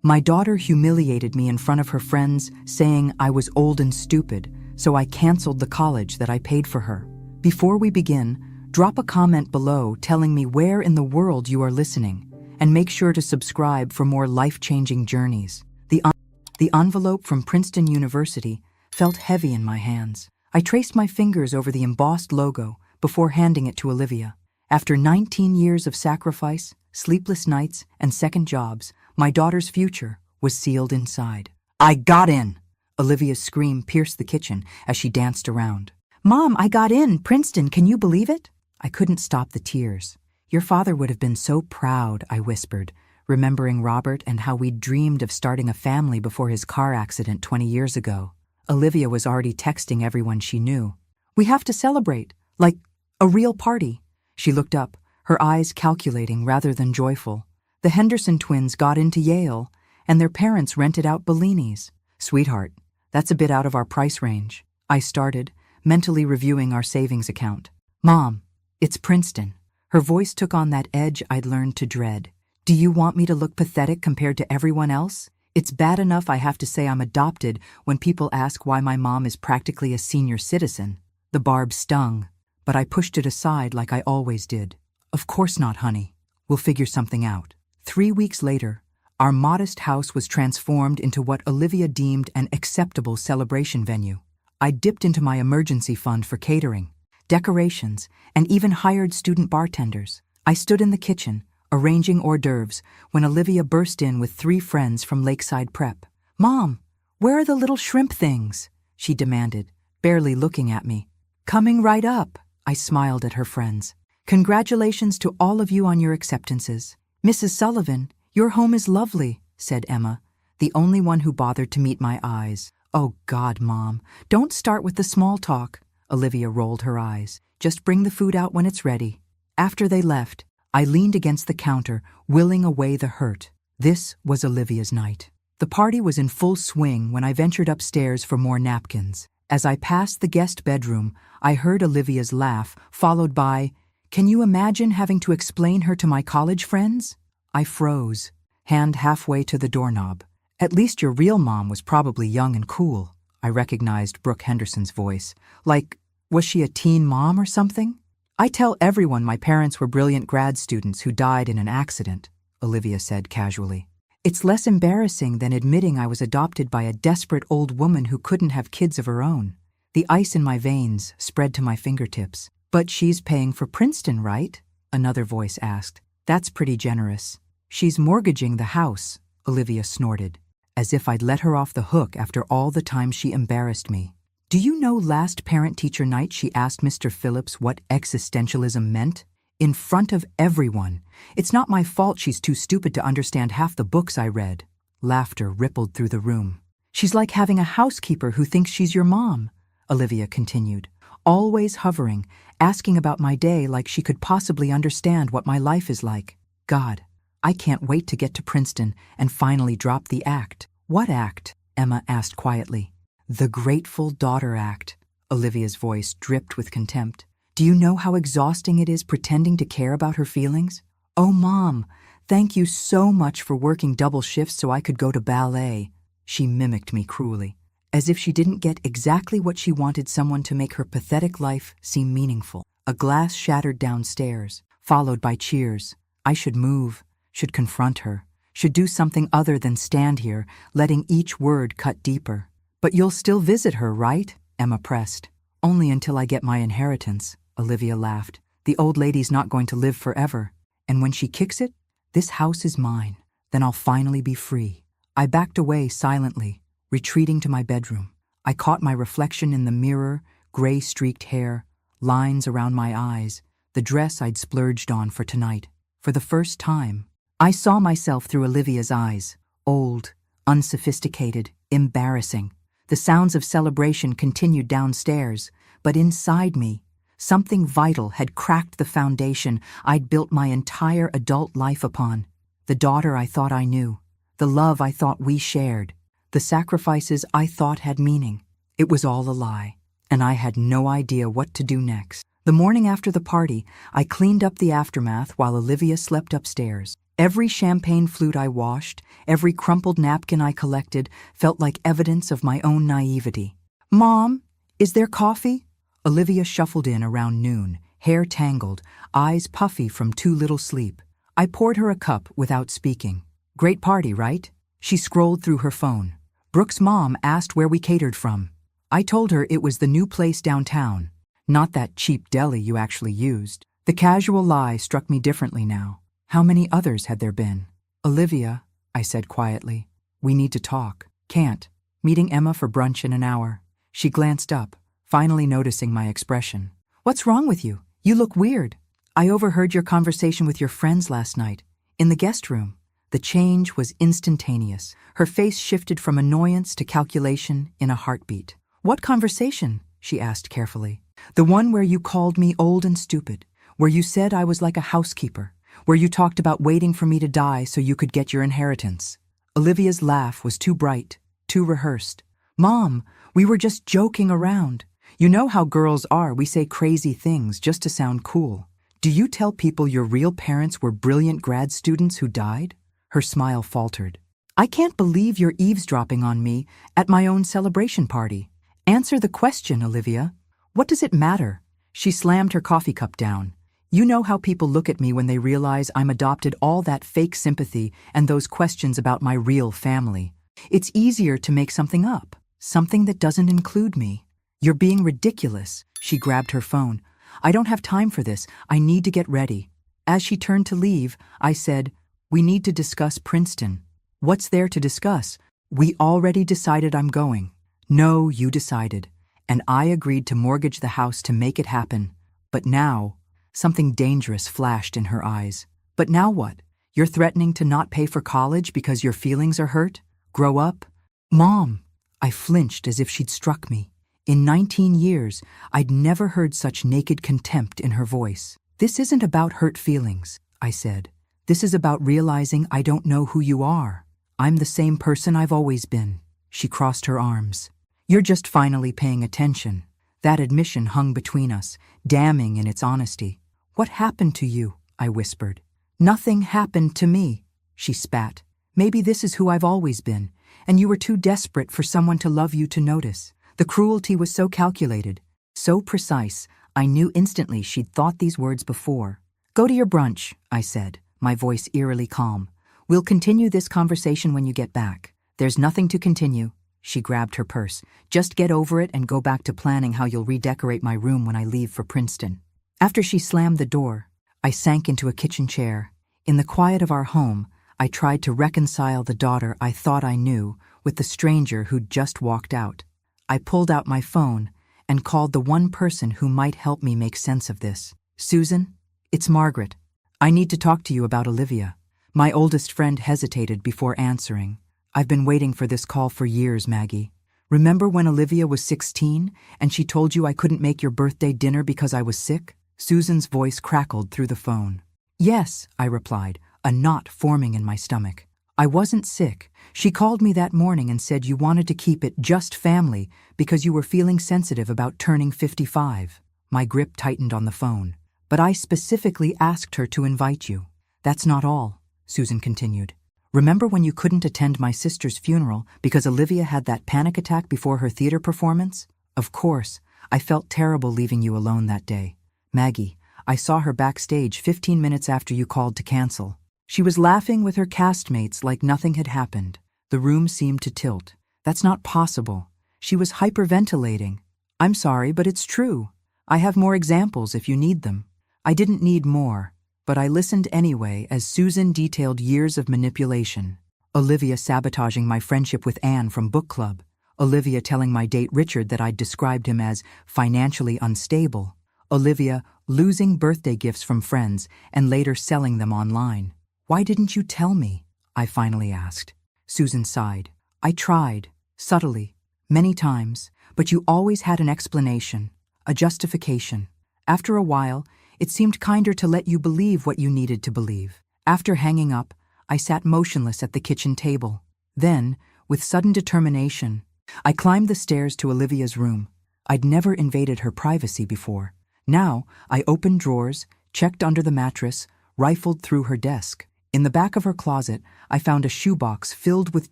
My daughter humiliated me in front of her friends, saying I was old and stupid, so I canceled the college that I paid for her. Before we begin, drop a comment below telling me where in the world you are listening, and make sure to subscribe for more life-changing journeys. The envelope from Princeton University felt heavy in my hands. I traced my fingers over the embossed logo before handing it to Olivia. After 19 years of sacrifice, sleepless nights, and second jobs, my daughter's future was sealed inside. "I got in!" Olivia's scream pierced the kitchen as she danced around. "Mom, I got in! Princeton, can you believe it?" I couldn't stop the tears. "Your father would have been so proud," I whispered, remembering Robert and how we'd dreamed of starting a family before his car accident 20 years ago. Olivia was already texting everyone she knew. "We have to celebrate, like a real party." She looked up, her eyes calculating rather than joyful. The Henderson twins got into Yale, and their parents rented out Bellini's. "Sweetheart, that's a bit out of our price range," I started, mentally reviewing our savings account. "Mom, it's Princeton." Her voice took on that edge I'd learned to dread. "Do you want me to look pathetic compared to everyone else? It's bad enough I have to say I'm adopted when people ask why my mom is practically a senior citizen." The barb stung, but I pushed it aside like I always did. "Of course not, honey. We'll figure something out." 3 weeks later, our modest house was transformed into what Olivia deemed an acceptable celebration venue. I dipped into my emergency fund for catering, decorations, and even hired student bartenders. I stood in the kitchen, arranging hors d'oeuvres, when Olivia burst in with 3 friends from Lakeside Prep. "Mom, where are the little shrimp things?" she demanded, barely looking at me. "Coming right up," I smiled at her friends. "Congratulations to all of you on your acceptances. Mrs. Sullivan, your home is lovely," said Emma, the only one who bothered to meet my eyes. "Oh God, Mom, don't start with the small talk." Olivia rolled her eyes. "Just bring the food out when it's ready." After they left, I leaned against the counter, willing away the hurt. This was Olivia's night. The party was in full swing when I ventured upstairs for more napkins. As I passed the guest bedroom, I heard Olivia's laugh, followed by, "Can you imagine having to explain her to my college friends?" I froze, hand halfway to the doorknob. "At least your real mom was probably young and cool." I recognized Brooke Henderson's voice. "Like, was she a teen mom or something?" "I tell everyone my parents were brilliant grad students who died in an accident," Olivia said casually. "It's less embarrassing than admitting I was adopted by a desperate old woman who couldn't have kids of her own." The ice in my veins spread to my fingertips. "But she's paying for Princeton, right?" another voice asked. "That's pretty generous." "She's mortgaging the house," Olivia snorted, as if I'd let her off the hook after all the time she embarrassed me. "Do you know last parent-teacher night she asked Mr. Phillips what existentialism meant? In front of everyone. It's not my fault she's too stupid to understand half the books I read." Laughter rippled through the room. "She's like having a housekeeper who thinks she's your mom," Olivia continued, "always hovering, asking about my day like she could possibly understand what my life is like. God, I can't wait to get to Princeton and finally drop the act." "What act?" Emma asked quietly. "The Grateful Daughter Act." Olivia's voice dripped with contempt. "Do you know how exhausting it is pretending to care about her feelings? Oh, Mom, thank you so much for working double shifts so I could go to ballet." She mimicked me cruelly, as if she didn't get exactly what she wanted someone to make her pathetic life seem meaningful. A glass shattered downstairs, followed by cheers. I should move, should confront her, should do something other than stand here, letting each word cut deeper. "But you'll still visit her, right?" Emma pressed. "Only until I get my inheritance," Olivia laughed. "The old lady's not going to live forever. And when she kicks it, this house is mine. Then I'll finally be free." I backed away silently, retreating to my bedroom. I caught my reflection in the mirror, gray-streaked hair, lines around my eyes, the dress I'd splurged on for tonight. For the first time, I saw myself through Olivia's eyes, old, unsophisticated, embarrassing. The sounds of celebration continued downstairs, but inside me, something vital had cracked the foundation I'd built my entire adult life upon. The daughter I thought I knew, the love I thought we shared, the sacrifices I thought had meaning. It was all a lie, and I had no idea what to do next. The morning after the party, I cleaned up the aftermath while Olivia slept upstairs. Every champagne flute I washed, every crumpled napkin I collected felt like evidence of my own naivety. "Mom, is there coffee?" Olivia shuffled in around noon, hair tangled, eyes puffy from too little sleep. I poured her a cup without speaking. "Great party, right?" She scrolled through her phone. Brooke's mom asked where we catered from. I told her it was the new place downtown, not that cheap deli you actually used. The casual lie struck me differently now. How many others had there been? "Olivia," I said quietly, "we need to talk." "Can't. Meeting Emma for brunch in an hour." She glanced up, finally noticing my expression. "What's wrong with you? You look weird." "I overheard your conversation with your friends last night, in the guest room." The change was instantaneous. Her face shifted from annoyance to calculation in a heartbeat. "What conversation?" she asked carefully. "The one where you called me old and stupid, where you said I was like a housekeeper, where you talked about waiting for me to die so you could get your inheritance." Olivia's laugh was too bright, too rehearsed. "Mom, we were just joking around. You know how girls are, we say crazy things just to sound cool. Do you tell people your real parents were brilliant grad students who died?" Her smile faltered. "I can't believe you're eavesdropping on me at my own celebration party. Answer the question, Olivia. What does it matter?" She slammed her coffee cup down. "You know how people look at me when they realize I'm adopted, all that fake sympathy and those questions about my real family. It's easier to make something up, something that doesn't include me." "You're being ridiculous." She grabbed her phone. "I don't have time for this. I need to get ready." As she turned to leave, I said, "We need to discuss Princeton." "What's there to discuss? We already decided I'm going." "No, you decided. And I agreed to mortgage the house to make it happen. But now..." Something dangerous flashed in her eyes. "But now what? You're threatening to not pay for college because your feelings are hurt? Grow up." "Mom!" I flinched as if she'd struck me. In 19 years, I'd never heard such naked contempt in her voice. "This isn't about hurt feelings," I said. "This is about realizing I don't know who you are. I'm the same person I've always been." She crossed her arms. "You're just finally paying attention." That admission hung between us, damning in its honesty. "What happened to you?" I whispered. "Nothing happened to me," she spat. "Maybe this is who I've always been, and you were too desperate for someone to love you to notice." The cruelty was so calculated, so precise, I knew instantly she'd thought these words before. "Go to your brunch," I said, my voice eerily calm. "We'll continue this conversation when you get back." "There's nothing to continue." She grabbed her purse. "Just get over it and go back to planning how you'll redecorate my room when I leave for Princeton." After she slammed the door, I sank into a kitchen chair. In the quiet of our home, I tried to reconcile the daughter I thought I knew with the stranger who'd just walked out. I pulled out my phone and called the one person who might help me make sense of this. "Susan, it's Margaret. I need to talk to you about Olivia." My oldest friend hesitated before answering. "I've been waiting for this call for years, Maggie. Remember when Olivia was 16 and she told you I couldn't make your birthday dinner because I was sick?" Susan's voice crackled through the phone. "Yes," I replied, a knot forming in my stomach. "I wasn't sick. She called me that morning and said you wanted to keep it just family because you were feeling sensitive about turning 55. My grip tightened on the phone. "But I specifically asked her to invite you." "That's not all," Susan continued. "Remember when you couldn't attend my sister's funeral because Olivia had that panic attack before her theater performance? Of course, I felt terrible leaving you alone that day. Maggie, I saw her backstage 15 minutes after you called to cancel. She was laughing with her castmates like nothing had happened. The room seemed to tilt. That's not possible. She was hyperventilating. I'm sorry, but it's true. I have more examples if you need them." I didn't need more, but I listened anyway as Susan detailed years of manipulation. Olivia sabotaging my friendship with Anne from book club. Olivia telling my date Richard that I'd described him as financially unstable. Olivia losing birthday gifts from friends and later selling them online. "Why didn't you tell me?" I finally asked. Susan sighed. "I tried, subtly, many times, but you always had an explanation, a justification. After a while, it seemed kinder to let you believe what you needed to believe." After hanging up, I sat motionless at the kitchen table. Then, with sudden determination, I climbed the stairs to Olivia's room. I'd never invaded her privacy before. Now, I opened drawers, checked under the mattress, rifled through her desk. In the back of her closet, I found a shoebox filled with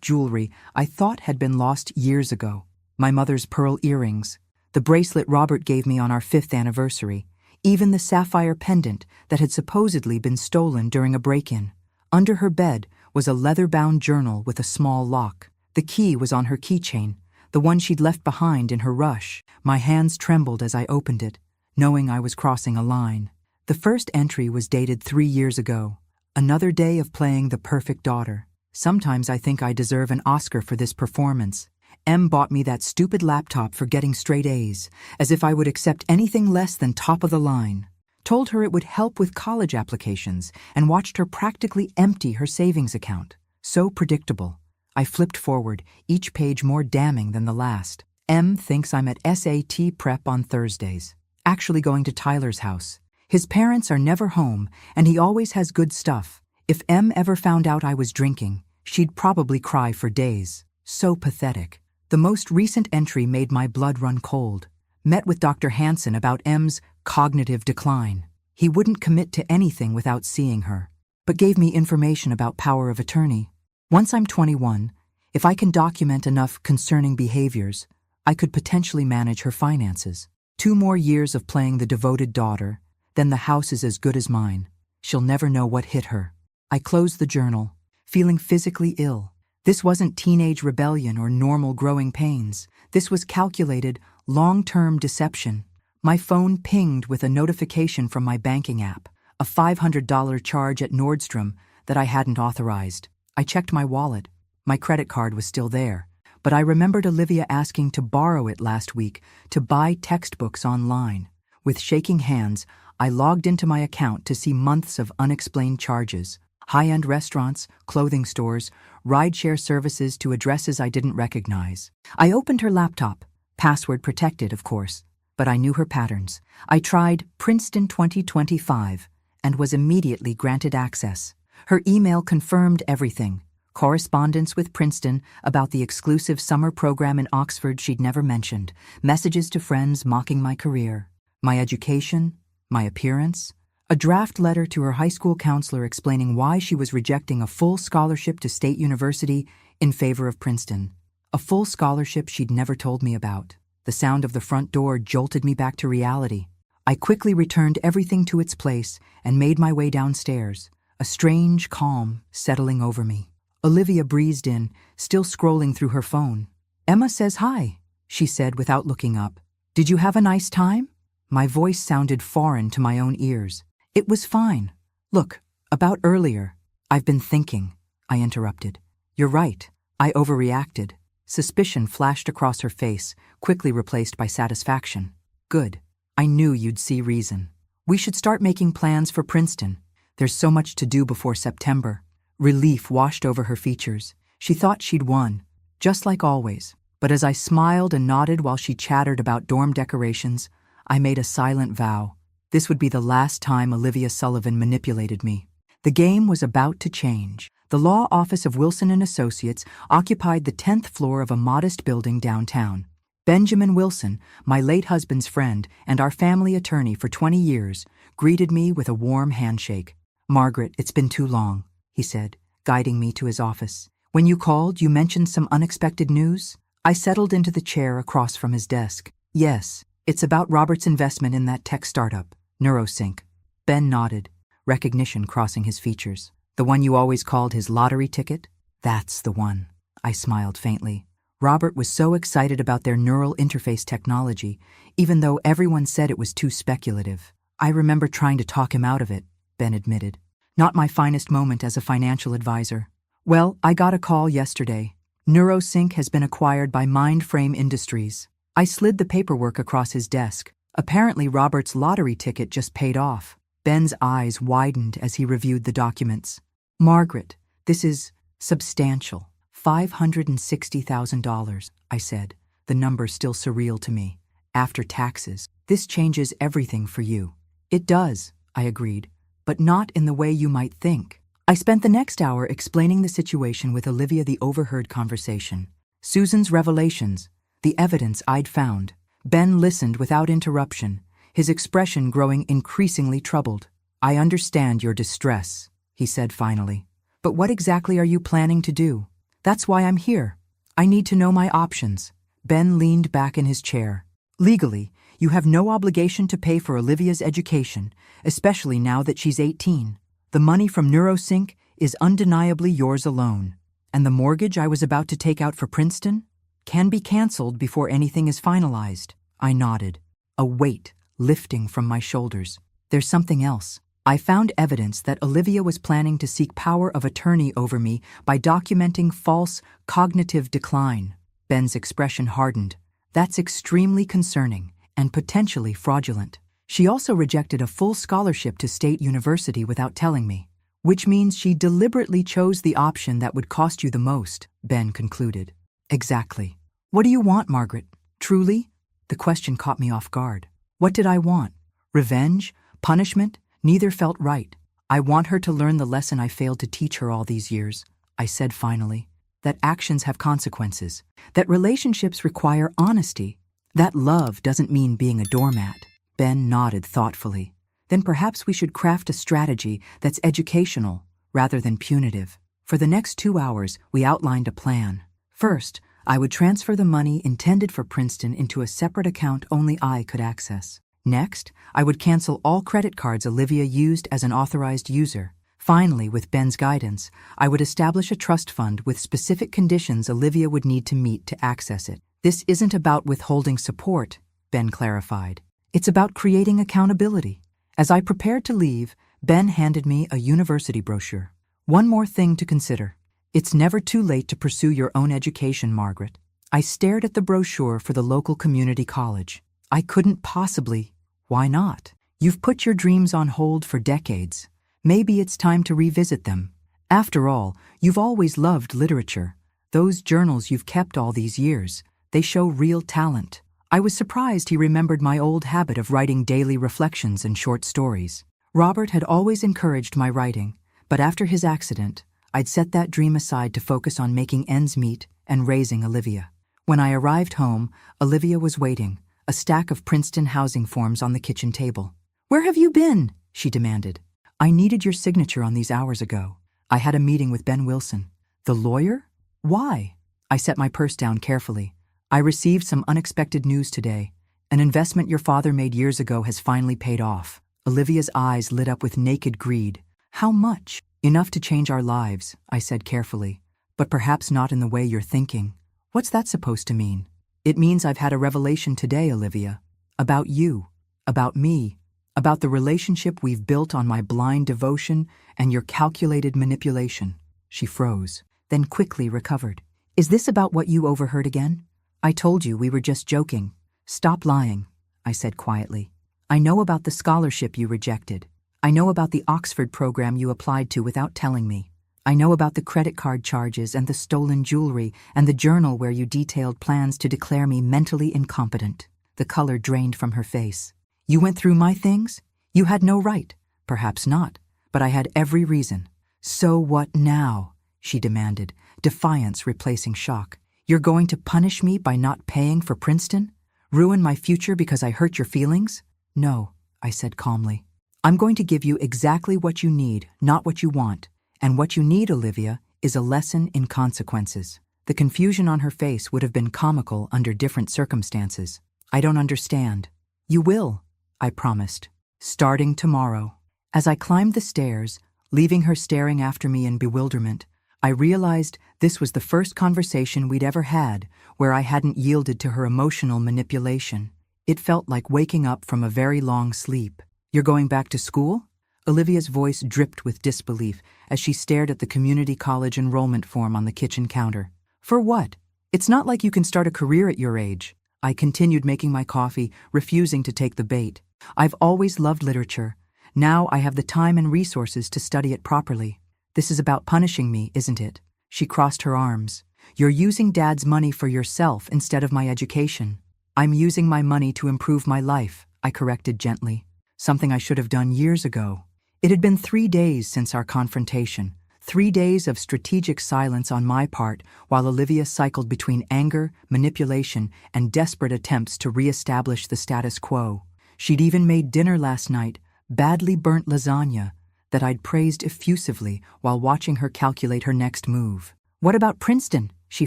jewelry I thought had been lost years ago. My mother's pearl earrings, the bracelet Robert gave me on our 5th anniversary, even the sapphire pendant that had supposedly been stolen during a break-in. Under her bed was a leather-bound journal with a small lock. The key was on her keychain, the one she'd left behind in her rush. My hands trembled as I opened it, knowing I was crossing a line. The first entry was dated 3 years ago. Another day of playing the perfect daughter. Sometimes I think I deserve an Oscar for this performance. M bought me that stupid laptop for getting straight A's, as if I would accept anything less than top of the line. Told her it would help with college applications, and watched her practically empty her savings account. So predictable. I flipped forward, each page more damning than the last. M thinks I'm at SAT prep on Thursdays, actually going to Tyler's house. His parents are never home, and he always has good stuff. If M ever found out I was drinking, she'd probably cry for days. So pathetic. The most recent entry made my blood run cold. Met with Dr. Hansen about M's cognitive decline. He wouldn't commit to anything without seeing her, but gave me information about power of attorney. Once I'm 21, if I can document enough concerning behaviors, I could potentially manage her finances. 2 more years of playing the devoted daughter, then the house is as good as mine. She'll never know what hit her. I closed the journal, feeling physically ill. This wasn't teenage rebellion or normal growing pains. This was calculated, long-term deception. My phone pinged with a notification from my banking app, a $500 charge at Nordstrom that I hadn't authorized. I checked my wallet. My credit card was still there, but I remembered Olivia asking to borrow it last week to buy textbooks online. With shaking hands, I logged into my account to see months of unexplained charges. High-end restaurants, clothing stores, rideshare services to addresses I didn't recognize. I opened her laptop, password protected, of course, but I knew her patterns. I tried Princeton 2025 and was immediately granted access. Her email confirmed everything. Correspondence with Princeton about the exclusive summer program in Oxford she'd never mentioned. Messages to friends mocking my career, my education, my appearance. A draft letter to her high school counselor explaining why she was rejecting a full scholarship to State University in favor of Princeton. A full scholarship she'd never told me about. The sound of the front door jolted me back to reality. I quickly returned everything to its place and made my way downstairs, a strange calm settling over me. Olivia breezed in, still scrolling through her phone. "Emma says hi," she said without looking up. "Did you have a nice time?" My voice sounded foreign to my own ears. "It was fine. Look, about earlier. I've been thinking," I interrupted. "You're right. I overreacted." Suspicion flashed across her face, quickly replaced by satisfaction. "Good. I knew you'd see reason. We should start making plans for Princeton. There's so much to do before September." Relief washed over her features. She thought she'd won, just like always. But as I smiled and nodded while she chattered about dorm decorations, I made a silent vow. This would be the last time Olivia Sullivan manipulated me. The game was about to change. The law office of Wilson & Associates occupied the 10th floor of a modest building downtown. Benjamin Wilson, my late husband's friend and our family attorney for 20 years, greeted me with a warm handshake. "Margaret, it's been too long," he said, guiding me to his office. "When you called, you mentioned some unexpected news?" I settled into the chair across from his desk. "Yes, it's about Robert's investment in that tech startup, NeuroSync." Ben nodded, recognition crossing his features. "The one you always called his lottery ticket?" "That's the one." I smiled faintly. Robert was so excited about their neural interface technology, even though everyone said it was too speculative. "I remember trying to talk him out of it," Ben admitted. "Not my finest moment as a financial advisor." "Well, I got a call yesterday. NeuroSync has been acquired by Mindframe Industries." I slid the paperwork across his desk. Apparently Robert's lottery ticket just paid off. Ben's eyes widened as he reviewed the documents. "Margaret, this is substantial. $560,000, I said, the number still surreal to me. "After taxes. This changes everything for you." "It does," I agreed, "but not in the way you might think." I spent the next hour explaining the situation with Olivia, the overheard conversation, Susan's revelations, the evidence I'd found. Ben listened without interruption, his expression growing increasingly troubled. "I understand your distress," he said finally. But what exactly are you planning to do? That's why I'm here. I need to know my options. Ben leaned back in his chair. Legally, you have no obligation to pay for Olivia's education, especially now that she's 18. The money from NeuroSync is undeniably yours alone. And the mortgage I was about to take out for Princeton can be canceled before anything is finalized. I nodded, a weight lifting from my shoulders. There's something else. I found evidence that Olivia was planning to seek power of attorney over me by documenting false cognitive decline. Ben's expression hardened. That's extremely concerning and potentially fraudulent. She also rejected a full scholarship to State University without telling me, which means she deliberately chose the option that would cost you the most, Ben concluded. Exactly. What do you want, Margaret? Truly? The question caught me off guard. What did I want? Revenge? Punishment? Neither felt right. I want her to learn the lesson I failed to teach her all these years, I said finally. That actions have consequences. That relationships require honesty. That love doesn't mean being a doormat. Ben nodded thoughtfully. Then perhaps we should craft a strategy that's educational rather than punitive. For the next 2 hours, we outlined a plan. First, I would transfer the money intended for Princeton into a separate account only I could access. Next, I would cancel all credit cards Olivia used as an authorized user. Finally, with Ben's guidance, I would establish a trust fund with specific conditions Olivia would need to meet to access it. This isn't about withholding support, Ben clarified. It's about creating accountability. As I prepared to leave, Ben handed me a university brochure. One more thing to consider. It's never too late to pursue your own education, Margaret. I stared at the brochure for the local community college. I couldn't possibly. Why not? You've put your dreams on hold for decades. Maybe it's time to revisit them. After all, you've always loved literature. Those journals you've kept all these years, they show real talent. I was surprised he remembered my old habit of writing daily reflections and short stories. Robert had always encouraged my writing, but after his accident, I'd set that dream aside to focus on making ends meet and raising Olivia. When I arrived home, Olivia was waiting, a stack of Princeton housing forms on the kitchen table. "Where have you been?" she demanded. "I needed your signature on these hours ago. I had a meeting with Ben Wilson." "The lawyer? Why?" I set my purse down carefully. "I received some unexpected news today. An investment your father made years ago has finally paid off." Olivia's eyes lit up with naked greed. "How much?" "Enough to change our lives," I said carefully. "But perhaps not in the way you're thinking." "What's that supposed to mean?" "It means I've had a revelation today, Olivia. About you. About me. About the relationship we've built on my blind devotion and your calculated manipulation." She froze, then quickly recovered. "Is this about what you overheard again?" "I told you we were just joking." "Stop lying," I said quietly. "I know about the scholarship you rejected. I know about the Oxford program you applied to without telling me. I know about the credit card charges and the stolen jewelry and the journal where you detailed plans to declare me mentally incompetent." The color drained from her face. "You went through my things? You had no right." "Perhaps not, but I had every reason." "So what now?" she demanded, defiance replacing shock. "You're going to punish me by not paying for Princeton? Ruin my future because I hurt your feelings?" "No," I said calmly. "I'm going to give you exactly what you need, not what you want. And what you need, Olivia, is a lesson in consequences." The confusion on her face would have been comical under different circumstances. "I don't understand." "You will," I promised. "Starting tomorrow." As I climbed the stairs, leaving her staring after me in bewilderment, I realized this was the first conversation we'd ever had where I hadn't yielded to her emotional manipulation. It felt like waking up from a very long sleep. "You're going back to school?" Olivia's voice dripped with disbelief as she stared at the community college enrollment form on the kitchen counter. "For what? It's not like you can start a career at your age." I continued making my coffee, refusing to take the bait. "I've always loved literature. Now I have the time and resources to study it properly." "This is about punishing me, isn't it?" She crossed her arms. "You're using Dad's money for yourself instead of my education." "I'm using my money to improve my life," I corrected gently. Something I should have done years ago. It had been 3 days since our confrontation. 3 days of strategic silence on my part while Olivia cycled between anger, manipulation, and desperate attempts to re-establish the status quo. She'd even made dinner last night, badly burnt lasagna, that I'd praised effusively while watching her calculate her next move. "What about Princeton?" she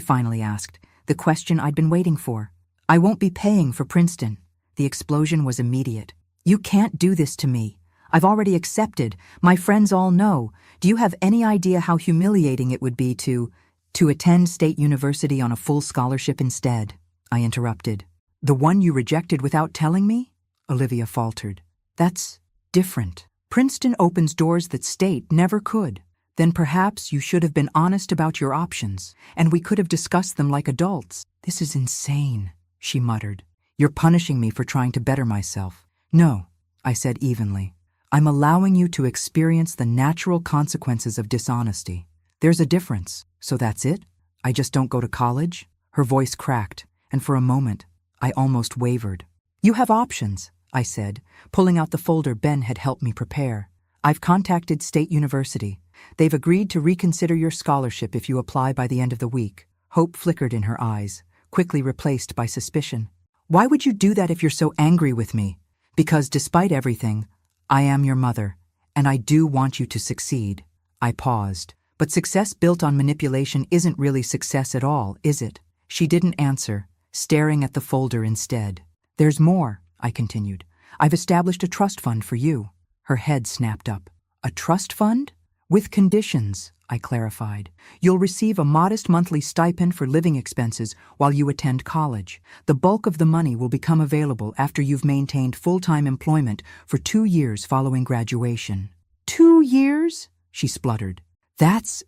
finally asked, the question I'd been waiting for. "I won't be paying for Princeton." The explosion was immediate. "You can't do this to me. I've already accepted. My friends all know. Do you have any idea how humiliating it would be to attend State University on a full scholarship instead?" I interrupted. "The one you rejected without telling me?" Olivia faltered. "That's different. Princeton opens doors that State never could. Then perhaps you should have been honest about your options, and we could have discussed them like adults." "This is insane," she muttered. "You're punishing me for trying to better myself." "No," I said evenly. "I'm allowing you to experience the natural consequences of dishonesty. There's a difference. So that's it? I just don't go to college?" Her voice cracked, and for a moment, I almost wavered. "You have options," I said, pulling out the folder Ben had helped me prepare. "I've contacted State University. They've agreed to reconsider your scholarship if you apply by the end of the week." Hope flickered in her eyes, quickly replaced by suspicion. "Why would you do that if you're so angry with me?" "Because despite everything, I am your mother, and I do want you to succeed." I paused. "But success built on manipulation isn't really success at all, is it?" She didn't answer, staring at the folder instead. "There's more," I continued. "I've established a trust fund for you." Her head snapped up. "A trust fund?" "With conditions," I clarified. "You'll receive a modest monthly stipend for living expenses while you attend college. The bulk of the money will become available after you've maintained full-time employment for 2 years following graduation." "2 years?" she spluttered. That's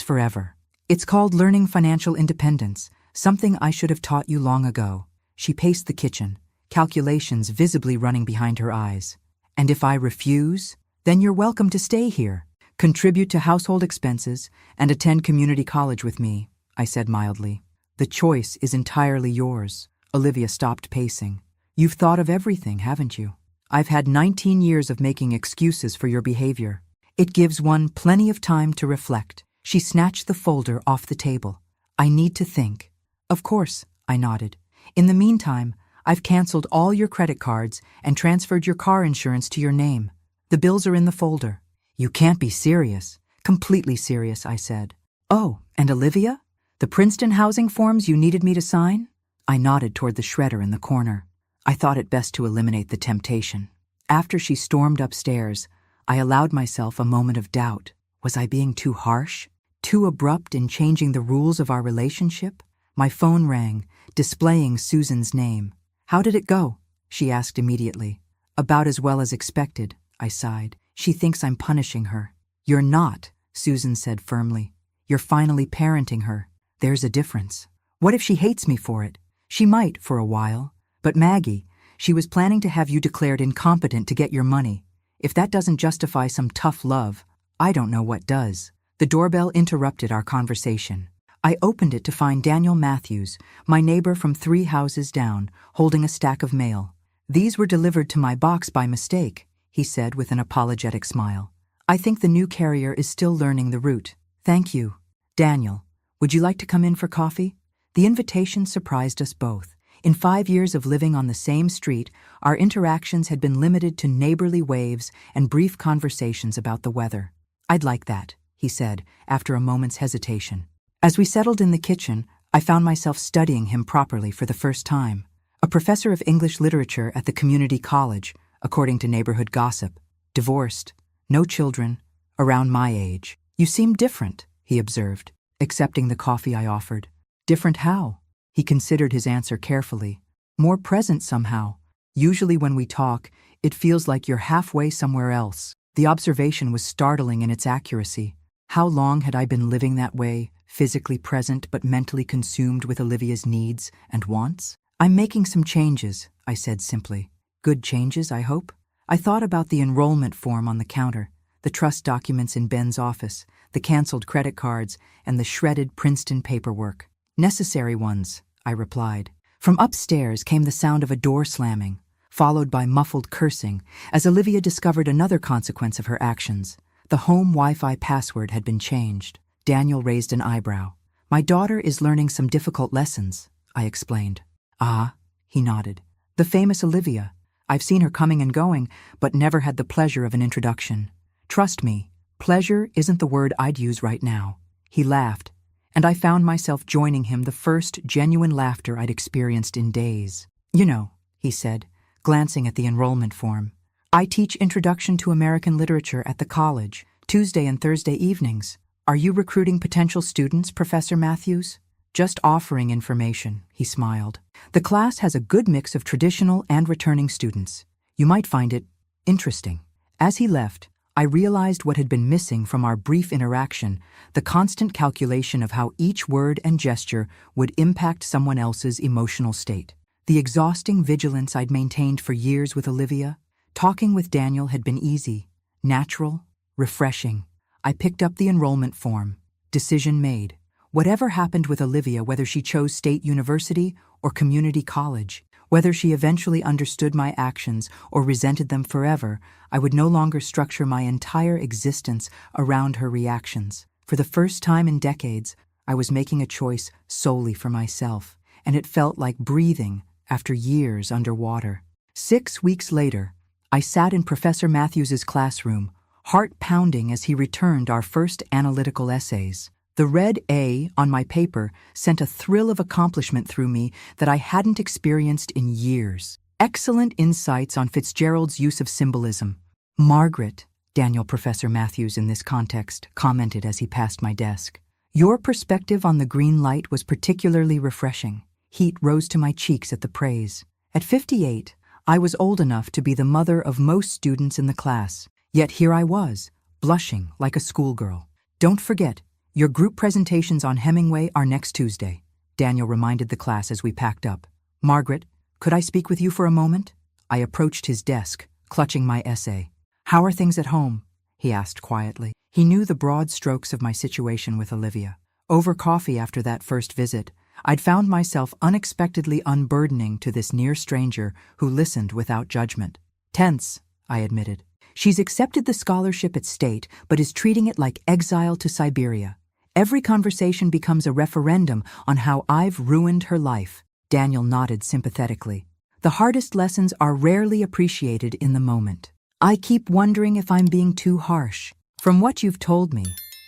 forever. It's called learning financial independence, something I should have taught you long ago." She paced the kitchen, calculations visibly running behind her eyes. "And if I refuse, then you're welcome to stay here, contribute to household expenses, and attend community college with me," I said mildly. "The choice is entirely yours." Olivia stopped pacing. "You've thought of everything, haven't you? I've had 19 years of making excuses for your behavior. It gives one plenty of time to reflect." She snatched the folder off the table. "I need to think." "Of course," I nodded. "In the meantime, I've canceled all your credit cards and transferred your car insurance to your name. The bills are in the folder." "You can't be serious." "Completely serious," I said. "Oh, and Olivia? The Princeton housing forms you needed me to sign?" I nodded toward the shredder in the corner. I thought it best to eliminate the temptation. After she stormed upstairs, I allowed myself a moment of doubt. Was I being too harsh? Too abrupt in changing the rules of our relationship? My phone rang, displaying Susan's name. "How did it go?" she asked immediately. "About as well as expected," I sighed. "She thinks I'm punishing her." "You're not," Susan said firmly. "You're finally parenting her. There's a difference." "What if she hates me for it?" "She might for a while. But Maggie, she was planning to have you declared incompetent to get your money. If that doesn't justify some tough love, I don't know what does." The doorbell interrupted our conversation. I opened it to find Daniel Matthews, my neighbor from 3 houses down, holding a stack of mail. "These were delivered to my box by mistake," he said with an apologetic smile. "I think the new carrier is still learning the route." "Thank you." "Daniel, would you like to come in for coffee?" The invitation surprised us both. In 5 years of living on the same street, our interactions had been limited to neighborly waves and brief conversations about the weather. "I'd like that," he said, after a moment's hesitation. As we settled in the kitchen, I found myself studying him properly for the first time. A professor of English literature at the community college, according to neighborhood gossip. Divorced, no children, around my age. "You seem different," he observed, accepting the coffee I offered. "Different how?" He considered his answer carefully. "More present somehow. Usually when we talk, it feels like you're halfway somewhere else." The observation was startling in its accuracy. How long had I been living that way, physically present but mentally consumed with Olivia's needs and wants? "I'm making some changes," I said simply. "Good changes, I hope?" I thought about the enrollment form on the counter, the trust documents in Ben's office, the canceled credit cards, and the shredded Princeton paperwork. "Necessary ones," I replied. From upstairs came the sound of a door slamming, followed by muffled cursing, as Olivia discovered another consequence of her actions. The home Wi-Fi password had been changed. Daniel raised an eyebrow. "My daughter is learning some difficult lessons," I explained. "Ah," he nodded. "The famous Olivia. I've seen her coming and going, but never had the pleasure of an introduction." Trust me, pleasure isn't the word I'd use right now. He laughed, and I found myself joining him, the first genuine laughter I'd experienced in days. You know, he said, glancing at the enrollment form. I teach Introduction to American Literature at the college, Tuesday and Thursday evenings. Are you recruiting potential students, Professor Matthews? Just offering information, he smiled. The class has a good mix of traditional and returning students. You might find it interesting. As he left, I realized what had been missing from our brief interaction, the constant calculation of how each word and gesture would impact someone else's emotional state. The exhausting vigilance I'd maintained for years with Olivia, talking with Daniel had been easy, natural, refreshing. I picked up the enrollment form. Decision made. Whatever happened with Olivia, whether she chose state university or community college, whether she eventually understood my actions or resented them forever, I would no longer structure my entire existence around her reactions. For the first time in decades, I was making a choice solely for myself, and it felt like breathing after years underwater. 6 weeks later, I sat in Professor Matthews's classroom, heart pounding as he returned our first analytical essays. The red A on my paper sent a thrill of accomplishment through me that I hadn't experienced in years. Excellent insights on Fitzgerald's use of symbolism. Margaret, Daniel Professor Matthews in this context, commented as he passed my desk. Your perspective on the green light was particularly refreshing. Heat rose to my cheeks at the praise. At 58, I was old enough to be the mother of most students in the class. Yet here I was, blushing like a schoolgirl. Don't forget, your group presentations on Hemingway are next Tuesday, Daniel reminded the class as we packed up. Margaret, could I speak with you for a moment? I approached his desk, clutching my essay. How are things at home? He asked quietly. He knew the broad strokes of my situation with Olivia. Over coffee after that first visit, I'd found myself unexpectedly unburdening to this near stranger who listened without judgment. Tense, I admitted. She's accepted the scholarship at State, but is treating it like exile to Siberia. Every conversation becomes a referendum on how I've ruined her life. Daniel nodded sympathetically. The hardest lessons are rarely appreciated in the moment. I keep wondering if I'm being too harsh. From what you've told me,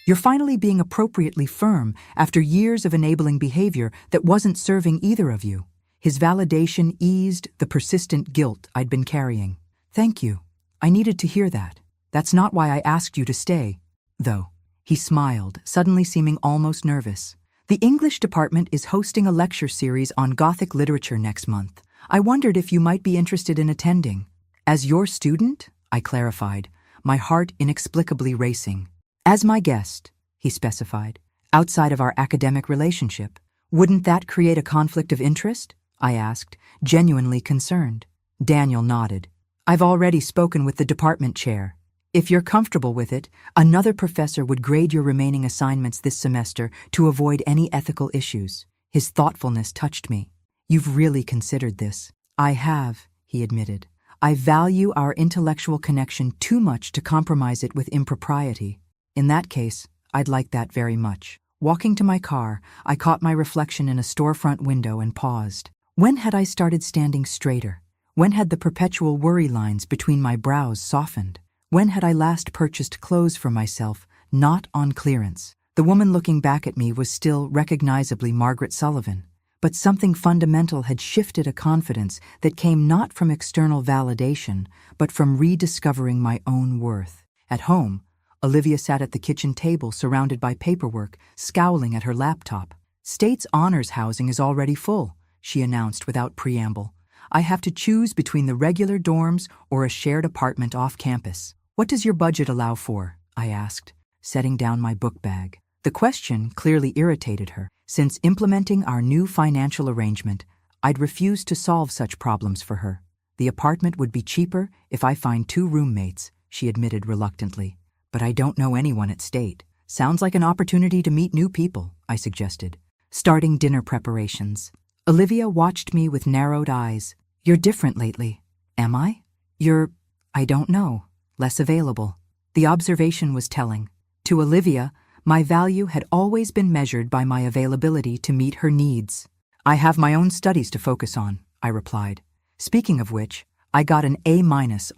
you're finally being appropriately firm after years of enabling behavior that wasn't serving either of you. His validation eased the persistent guilt I'd been carrying. Thank you. I needed to hear that. That's not why I asked you to stay, though. He smiled, suddenly seeming almost nervous. The English department is hosting a lecture series on Gothic literature next month. I wondered if you might be interested in attending. As your student? I clarified, my heart inexplicably racing. As my guest, he specified, outside of our academic relationship. Wouldn't that create a conflict of interest? I asked, genuinely concerned. Daniel nodded. I've already spoken with the department chair. If you're comfortable with it, another professor would grade your remaining assignments this semester to avoid any ethical issues. His thoughtfulness touched me. You've really considered this. I have, he admitted. I value our intellectual connection too much to compromise it with impropriety. In that case, I'd like that very much. Walking to my car, I caught my reflection in a storefront window and paused. When had I started standing straighter? When had the perpetual worry lines between my brows softened? When had I last purchased clothes for myself, not on clearance? The woman looking back at me was still recognizably Margaret Sullivan, but something fundamental had shifted, a confidence that came not from external validation, but from rediscovering my own worth. At home, Olivia sat at the kitchen table surrounded by paperwork, scowling at her laptop. State's honors housing is already full, she announced without preamble. I have to choose between the regular dorms or a shared apartment off campus. What does your budget allow for? I asked, setting down my book bag. The question clearly irritated her. Since implementing our new financial arrangement, I'd refused to solve such problems for her. The apartment would be cheaper if I find 2 roommates, she admitted reluctantly. But I don't know anyone at State. Sounds like an opportunity to meet new people, I suggested. Starting dinner preparations. Olivia watched me with narrowed eyes. You're different lately. Am I? I don't know. Less available. The observation was telling. To Olivia, my value had always been measured by my availability to meet her needs. I have my own studies to focus on, I replied. Speaking of which, I got an A-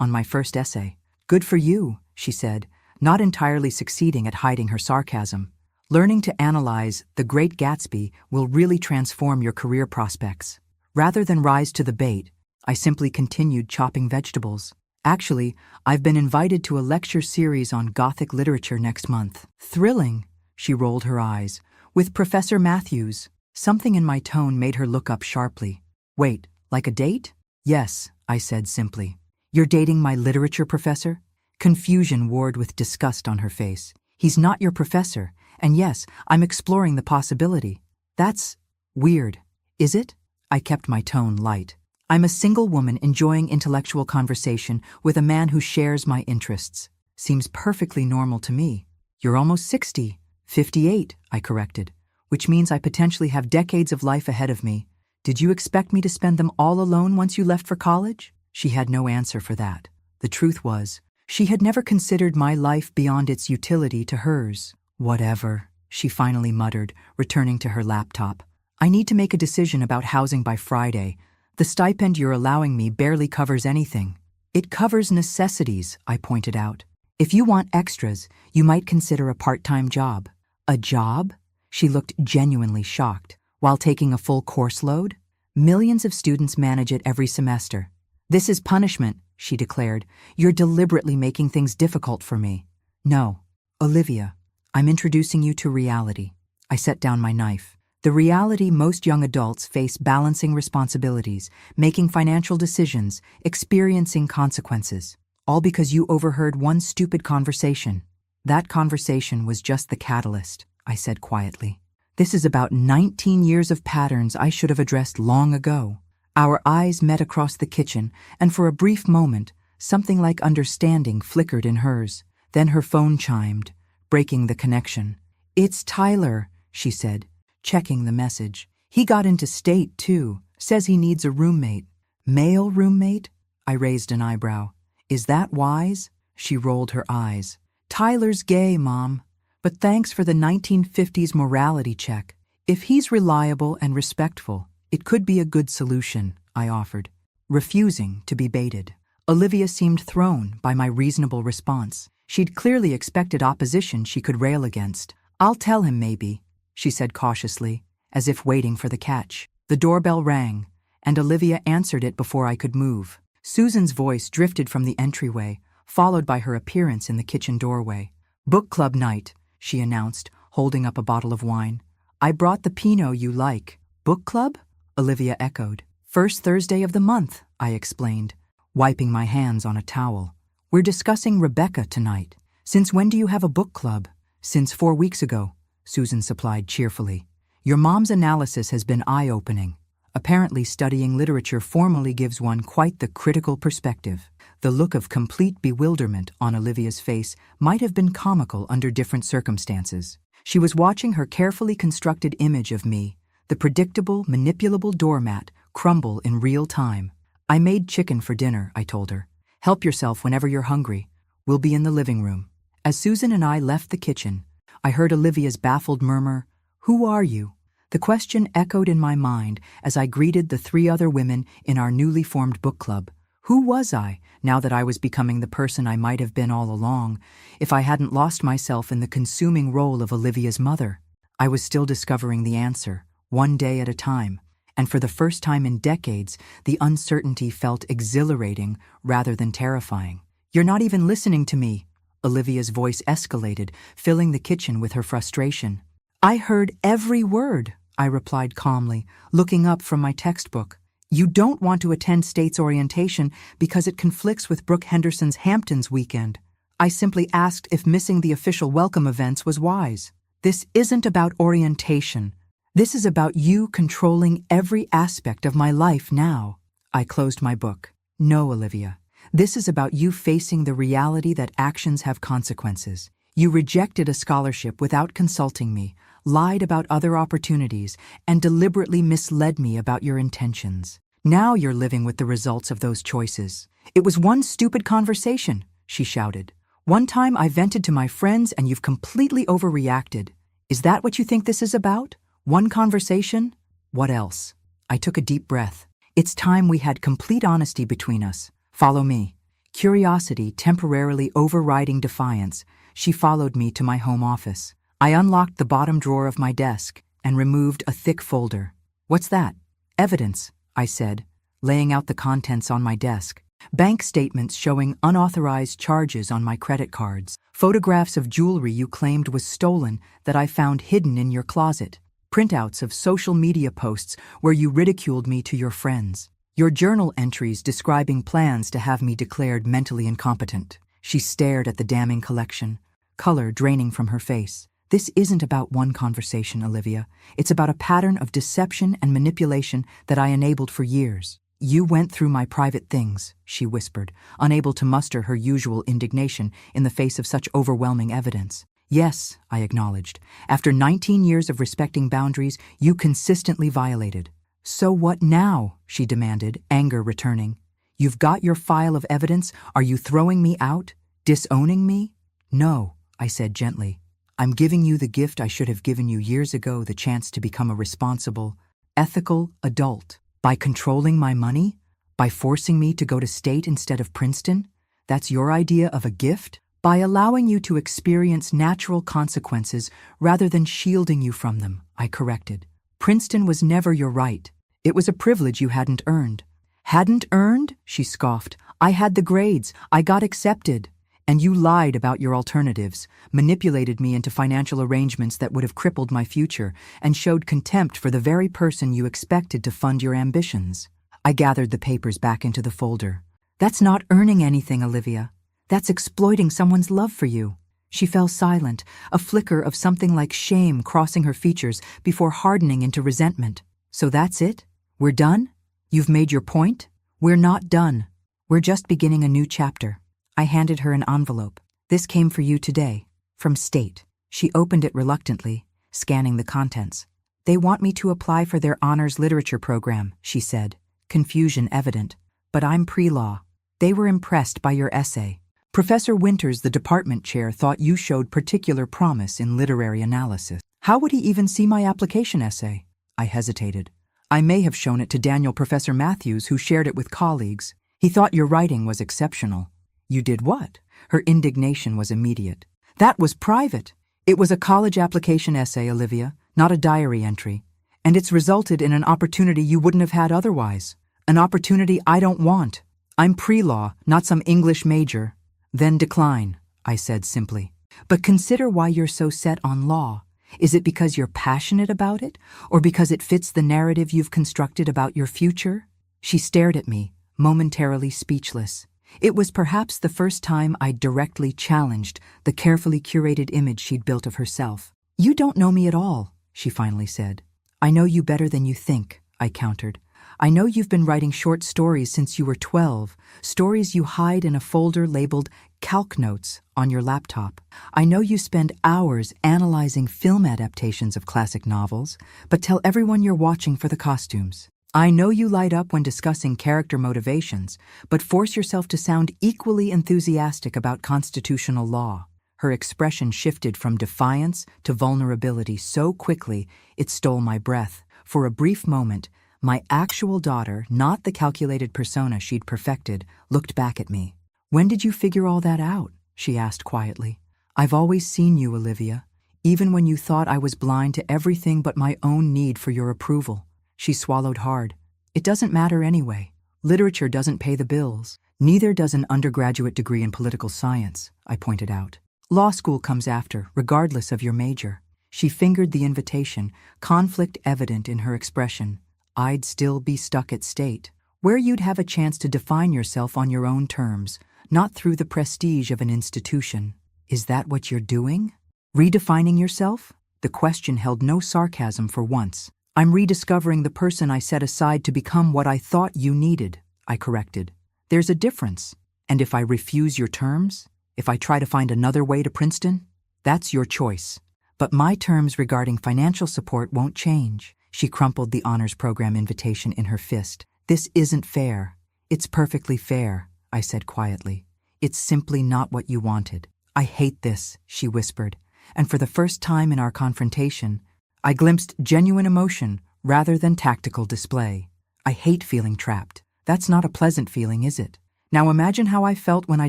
on my first essay. Good for you, she said, not entirely succeeding at hiding her sarcasm. Learning to analyze The Great Gatsby will really transform your career prospects. Rather than rise to the bait, I simply continued chopping vegetables. Actually, I've been invited to a lecture series on Gothic literature next month. Thrilling, she rolled her eyes. With Professor Matthews. Something in my tone made her look up sharply. Wait, like a date? Yes, I said simply. You're dating my literature professor? Confusion warred with disgust on her face. He's not your professor, and yes, I'm exploring the possibility. That's weird, is it? I kept my tone light. I'm a single woman enjoying intellectual conversation with a man who shares my interests. Seems perfectly normal to me. You're almost 60. 58, I corrected, which means I potentially have decades of life ahead of me. Did you expect me to spend them all alone once you left for college? She had no answer for that. The truth was, she had never considered my life beyond its utility to hers. Whatever, she finally muttered, returning to her laptop. I need to make a decision about housing by Friday. The stipend you're allowing me barely covers anything. It covers necessities, I pointed out. If you want extras, you might consider a part-time job. A job? She looked genuinely shocked. While taking a full course load? Millions of students manage it every semester. This is punishment, she declared. You're deliberately making things difficult for me. No, Olivia, I'm introducing you to reality. I set down my knife. The reality most young adults face: balancing responsibilities, making financial decisions, experiencing consequences. All because you overheard one stupid conversation. That conversation was just the catalyst, I said quietly. This is about 19 years of patterns I should have addressed long ago. Our eyes met across the kitchen, and for a brief moment, something like understanding flickered in hers. Then her phone chimed, breaking the connection. It's Tyler, she said, checking the message. He got into state, too. Says he needs a roommate. Male roommate? I raised an eyebrow. Is that wise? She rolled her eyes. Tyler's gay, Mom. But thanks for the 1950s morality check. If he's reliable and respectful, it could be a good solution, I offered, refusing to be baited. Olivia seemed thrown by my reasonable response. She'd clearly expected opposition she could rail against. I'll tell him maybe, she said cautiously, as if waiting for the catch. The doorbell rang, and Olivia answered it before I could move. Susan's voice drifted from the entryway, followed by her appearance in the kitchen doorway. Book club night, she announced, holding up a bottle of wine. I brought the Pinot you like. Book club? Olivia echoed. First Thursday of the month, I explained, wiping my hands on a towel. We're discussing Rebecca tonight. Since when do you have a book club? Since 4 weeks ago, Susan supplied cheerfully. Your mom's analysis has been eye-opening. Apparently studying literature formally gives one quite the critical perspective. The look of complete bewilderment on Olivia's face might have been comical under different circumstances. She was watching her carefully constructed image of me, the predictable, manipulable doormat, crumble in real time. I made chicken for dinner, I told her. Help yourself whenever you're hungry. We'll be in the living room. As Susan and I left the kitchen, I heard Olivia's baffled murmur, "Who are you?" The question echoed in my mind as I greeted the 3 other women in our newly formed book club. Who was I, now that I was becoming the person I might have been all along, if I hadn't lost myself in the consuming role of Olivia's mother? I was still discovering the answer, one day at a time, and for the first time in decades, the uncertainty felt exhilarating rather than terrifying. You're not even listening to me. Olivia's voice escalated, filling the kitchen with her frustration. I heard every word, I replied calmly, looking up from my textbook. You don't want to attend state's orientation because it conflicts with Brooke Henderson's Hamptons weekend. I simply asked if missing the official welcome events was wise. This isn't about orientation. This is about you controlling every aspect of my life now. I closed my book. No, Olivia. This is about you facing the reality that actions have consequences. You rejected a scholarship without consulting me, lied about other opportunities, and deliberately misled me about your intentions. Now you're living with the results of those choices. It was one stupid conversation, she shouted. One time I vented to my friends and you've completely overreacted. Is that what you think this is about? One conversation? What else? I took a deep breath. It's time we had complete honesty between us. Follow me. Curiosity temporarily overriding defiance, She followed me to my home office. I unlocked the bottom drawer of my desk and removed a thick folder. "What's that?" "Evidence," I said, laying out the contents on my desk. Bank statements showing unauthorized charges on my credit cards. Photographs of jewelry you claimed was stolen that I found hidden in your closet. Printouts of social media posts where you ridiculed me to your friends. Your journal entries describing plans to have me declared mentally incompetent. She stared at the damning collection, color draining from her face. "This isn't about one conversation, Olivia. It's about a pattern of deception and manipulation that I enabled for years." "You went through my private things," she whispered, unable to muster her usual indignation in the face of such overwhelming evidence. "Yes," I acknowledged. "After 19 years of respecting boundaries, you consistently violated." "So what now?" she demanded, anger returning. "You've got your file of evidence. Are you throwing me out? Disowning me?" "No," I said gently. "I'm giving you the gift I should have given you years ago, the chance to become a responsible, ethical adult. By controlling my money? By forcing me to go to state instead of Princeton? That's your idea of a gift? By allowing you to experience natural consequences rather than shielding you from them," I corrected. "Princeton was never your right. It was a privilege you hadn't earned." "Hadn't earned?" she scoffed. "I had the grades. I got accepted. And you lied about your alternatives, manipulated me into financial arrangements that would have crippled my future, and showed contempt for the very person you expected to fund your ambitions." I gathered the papers back into the folder. "That's not earning anything, Olivia. That's exploiting someone's love for you." She fell silent, a flicker of something like shame crossing her features before hardening into resentment. "So that's it? We're done? You've made your point?" "We're not done. We're just beginning a new chapter." I handed her an envelope. "This came for you today, from State." She opened it reluctantly, scanning the contents. "They want me to apply for their honors literature program," she said, confusion evident. "But I'm pre-law. They were impressed by your essay. Professor Winters, the department chair, thought you showed particular promise in literary analysis." "How would he even see my application essay?" I hesitated. "I may have shown it to Daniel Professor Matthews, who shared it with colleagues. He thought your writing was exceptional." "You did what?" Her indignation was immediate. "That was private. It was a college application essay, Olivia, not a diary entry. And it's resulted in an opportunity you wouldn't have had otherwise. An opportunity I don't want. I'm pre-law, not some English major." "Then decline," I said simply. "But consider why you're so set on law. Is it because you're passionate about it, or because it fits the narrative you've constructed about your future?" She stared at me, momentarily speechless. It was perhaps the first time I'd directly challenged the carefully curated image she'd built of herself. "You don't know me at all," she finally said. "I know you better than you think," I countered. "I know you've been writing short stories since you were 12, stories you hide in a folder labeled Calc Notes on your laptop. I know you spend hours analyzing film adaptations of classic novels, but tell everyone you're watching for the costumes. I know you light up when discussing character motivations, but force yourself to sound equally enthusiastic about constitutional law." Her expression shifted from defiance to vulnerability so quickly it stole my breath. For a brief moment, my actual daughter, not the calculated persona she'd perfected, looked back at me. "When did you figure all that out?" she asked quietly. "I've always seen you, Olivia, even when you thought I was blind to everything but my own need for your approval." She swallowed hard. "It doesn't matter anyway. Literature doesn't pay the bills. Neither does an undergraduate degree in political science," I pointed out. "Law school comes after, regardless of your major." She fingered the invitation, conflict evident in her expression. "I'd still be stuck at State, where you'd have a chance to define yourself on your own terms, not through the prestige of an institution." "Is that what you're doing? Redefining yourself?" The question held no sarcasm for once. "I'm rediscovering the person I set aside to become what I thought you needed," I corrected. "There's a difference. And if I refuse your terms, if I try to find another way to Princeton, that's your choice. But my terms regarding financial support won't change." She crumpled the honors program invitation in her fist. "This isn't fair." "It's perfectly fair," I said quietly. "It's simply not what you wanted." "I hate this," she whispered, and for the first time in our confrontation, I glimpsed genuine emotion rather than tactical display. "I hate feeling trapped. That's not a pleasant feeling, is it? Now imagine how I felt when I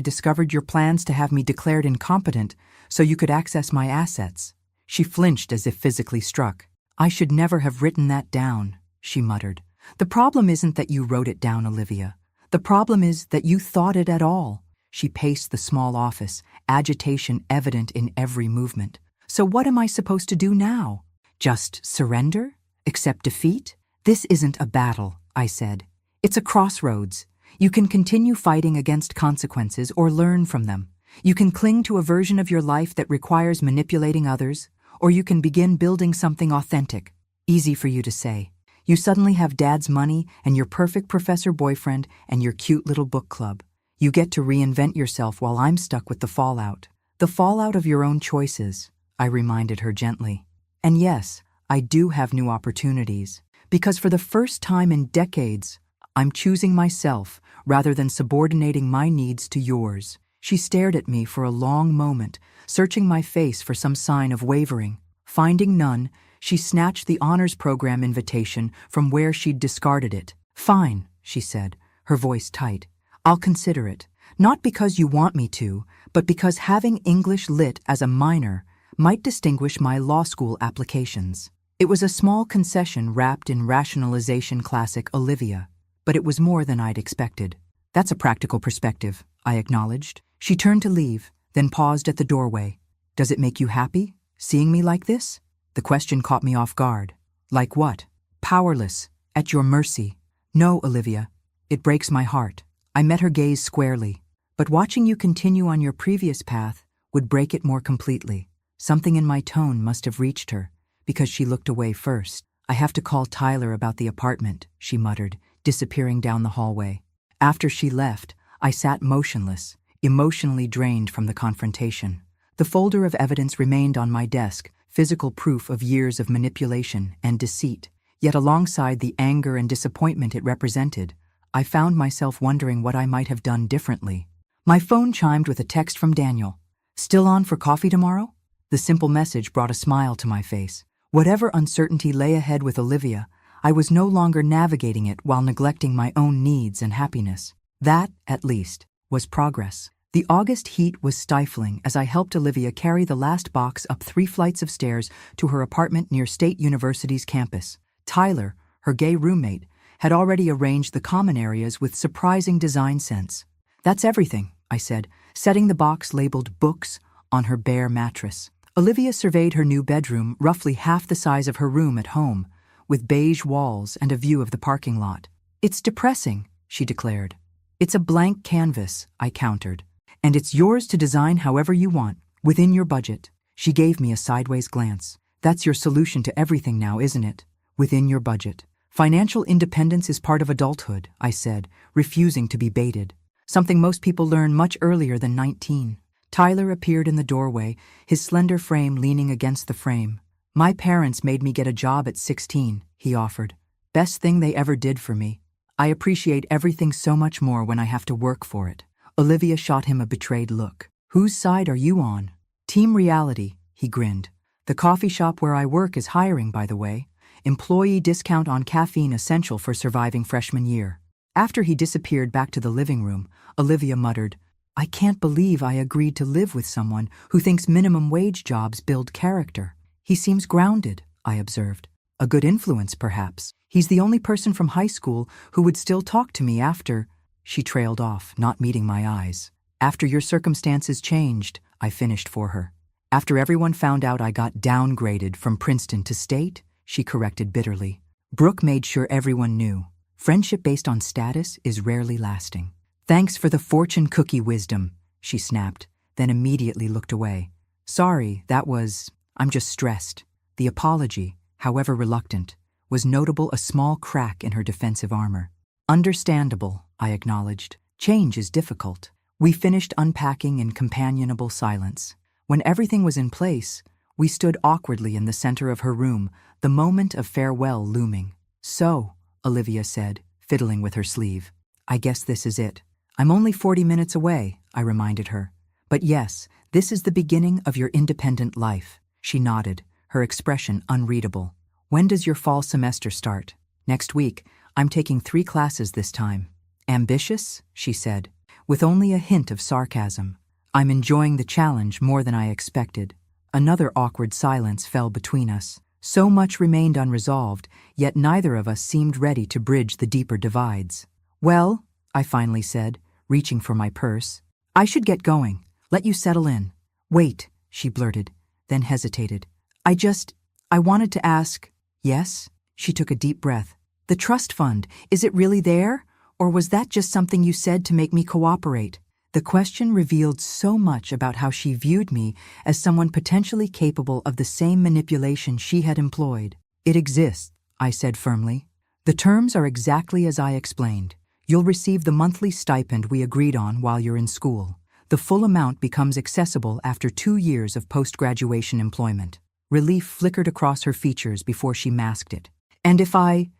discovered your plans to have me declared incompetent so you could access my assets." She flinched as if physically struck. "I should never have written that down," she muttered. "The problem isn't that you wrote it down, Olivia. The problem is that you thought it at all." She paced the small office, agitation evident in every movement. "So what am I supposed to do now? Just surrender? Accept defeat?" "This isn't a battle," I said. "It's a crossroads. You can continue fighting against consequences or learn from them. You can cling to a version of your life that requires manipulating others, or you can begin building something authentic." Easy for you to say. You suddenly have Dad's money and your perfect professor boyfriend and your cute little book club. You get to reinvent yourself while I'm stuck with the fallout. The fallout of your own choices, I reminded her gently. And yes, I do have new opportunities. Because for the first time in decades, I'm choosing myself rather than subordinating my needs to yours. She stared at me for a long moment, searching my face for some sign of wavering. Finding none, she snatched the honors program invitation from where she'd discarded it. "Fine," she said, her voice tight. "I'll consider it. Not because you want me to, but because having English Lit as a minor might distinguish my law school applications." It was a small concession wrapped in rationalization classic Olivia, but it was more than I'd expected. "That's a practical perspective," I acknowledged. She turned to leave, then paused at the doorway. "Does it make you happy, seeing me like this?" The question caught me off guard. "Like what?" "Powerless, at your mercy." "No, Olivia. It breaks my heart." I met her gaze squarely. "But watching you continue on your previous path would break it more completely." Something in my tone must have reached her, because she looked away first. "I have to call Tyler about the apartment," she muttered, disappearing down the hallway. After she left, I sat motionless, emotionally drained from the confrontation. The folder of evidence remained on my desk, physical proof of years of manipulation and deceit. Yet alongside the anger and disappointment it represented, I found myself wondering what I might have done differently. My phone chimed with a text from Daniel. "Still on for coffee tomorrow?" The simple message brought a smile to my face. Whatever uncertainty lay ahead with Olivia, I was no longer navigating it while neglecting my own needs and happiness. That, at least, was progress. The August heat was stifling as I helped Olivia carry the last box up 3 flights of stairs to her apartment near State University's campus. Tyler, her gay roommate, had already arranged the common areas with surprising design sense. "That's everything," I said, setting the box labeled books on her bare mattress. Olivia surveyed her new bedroom, roughly half the size of her room at home, with beige walls and a view of the parking lot. "It's depressing," she declared. "It's a blank canvas," I countered. "And it's yours to design however you want, within your budget." She gave me a sideways glance. "That's your solution to everything now, isn't it? Within your budget." "Financial independence is part of adulthood," I said, refusing to be baited. "Something most people learn much earlier than 19. Tyler appeared in the doorway, his slender frame leaning against the frame. "My parents made me get a job at 16, he offered. "Best thing they ever did for me. I appreciate everything so much more when I have to work for it." Olivia shot him a betrayed look. "Whose side are you on?" "Team Reality," he grinned. "The coffee shop where I work is hiring, by the way. Employee discount on caffeine essential for surviving freshman year." After he disappeared back to the living room, Olivia muttered, "I can't believe I agreed to live with someone who thinks minimum wage jobs build character." "He seems grounded," I observed. "A good influence, perhaps. He's the only person from high school who would still talk to me after—" She trailed off, not meeting my eyes. "After your circumstances changed," I finished for her. "After everyone found out I got downgraded from Princeton to State," she corrected bitterly. "Brooke made sure everyone knew. Friendship based on status is rarely lasting." "Thanks for the fortune cookie wisdom," she snapped, then immediately looked away. "Sorry, I'm just stressed." The apology, however reluctant, was notable a small crack in her defensive armor. "Understandable," I acknowledged. "Change is difficult." We finished unpacking in companionable silence. When everything was in place, we stood awkwardly in the center of her room, the moment of farewell looming. "So," Olivia said, fiddling with her sleeve, "I guess this is it." "I'm only 40 minutes away," I reminded her. "But yes, this is the beginning of your independent life." She nodded, her expression unreadable. "When does your fall semester start?" "Next week. I'm taking 3 classes this time." "Ambitious?" she said. with only a hint of sarcasm. I'm enjoying the challenge more than I expected. Another awkward silence fell between us. So much remained unresolved, yet neither of us seemed ready to bridge the deeper divides. Well, I finally said, reaching for my purse. I should get going. Let you settle in. Wait, she blurted, then hesitated. I wanted to ask. Yes? She took a deep breath. The trust fund, is it really there? Or was that just something you said to make me cooperate? The question revealed so much about how she viewed me as someone potentially capable of the same manipulation she had employed. It exists, I said firmly. The terms are exactly as I explained. You'll receive the monthly stipend we agreed on while you're in school. The full amount becomes accessible after 2 years of post-graduation employment. Relief flickered across her features before she masked it. And if I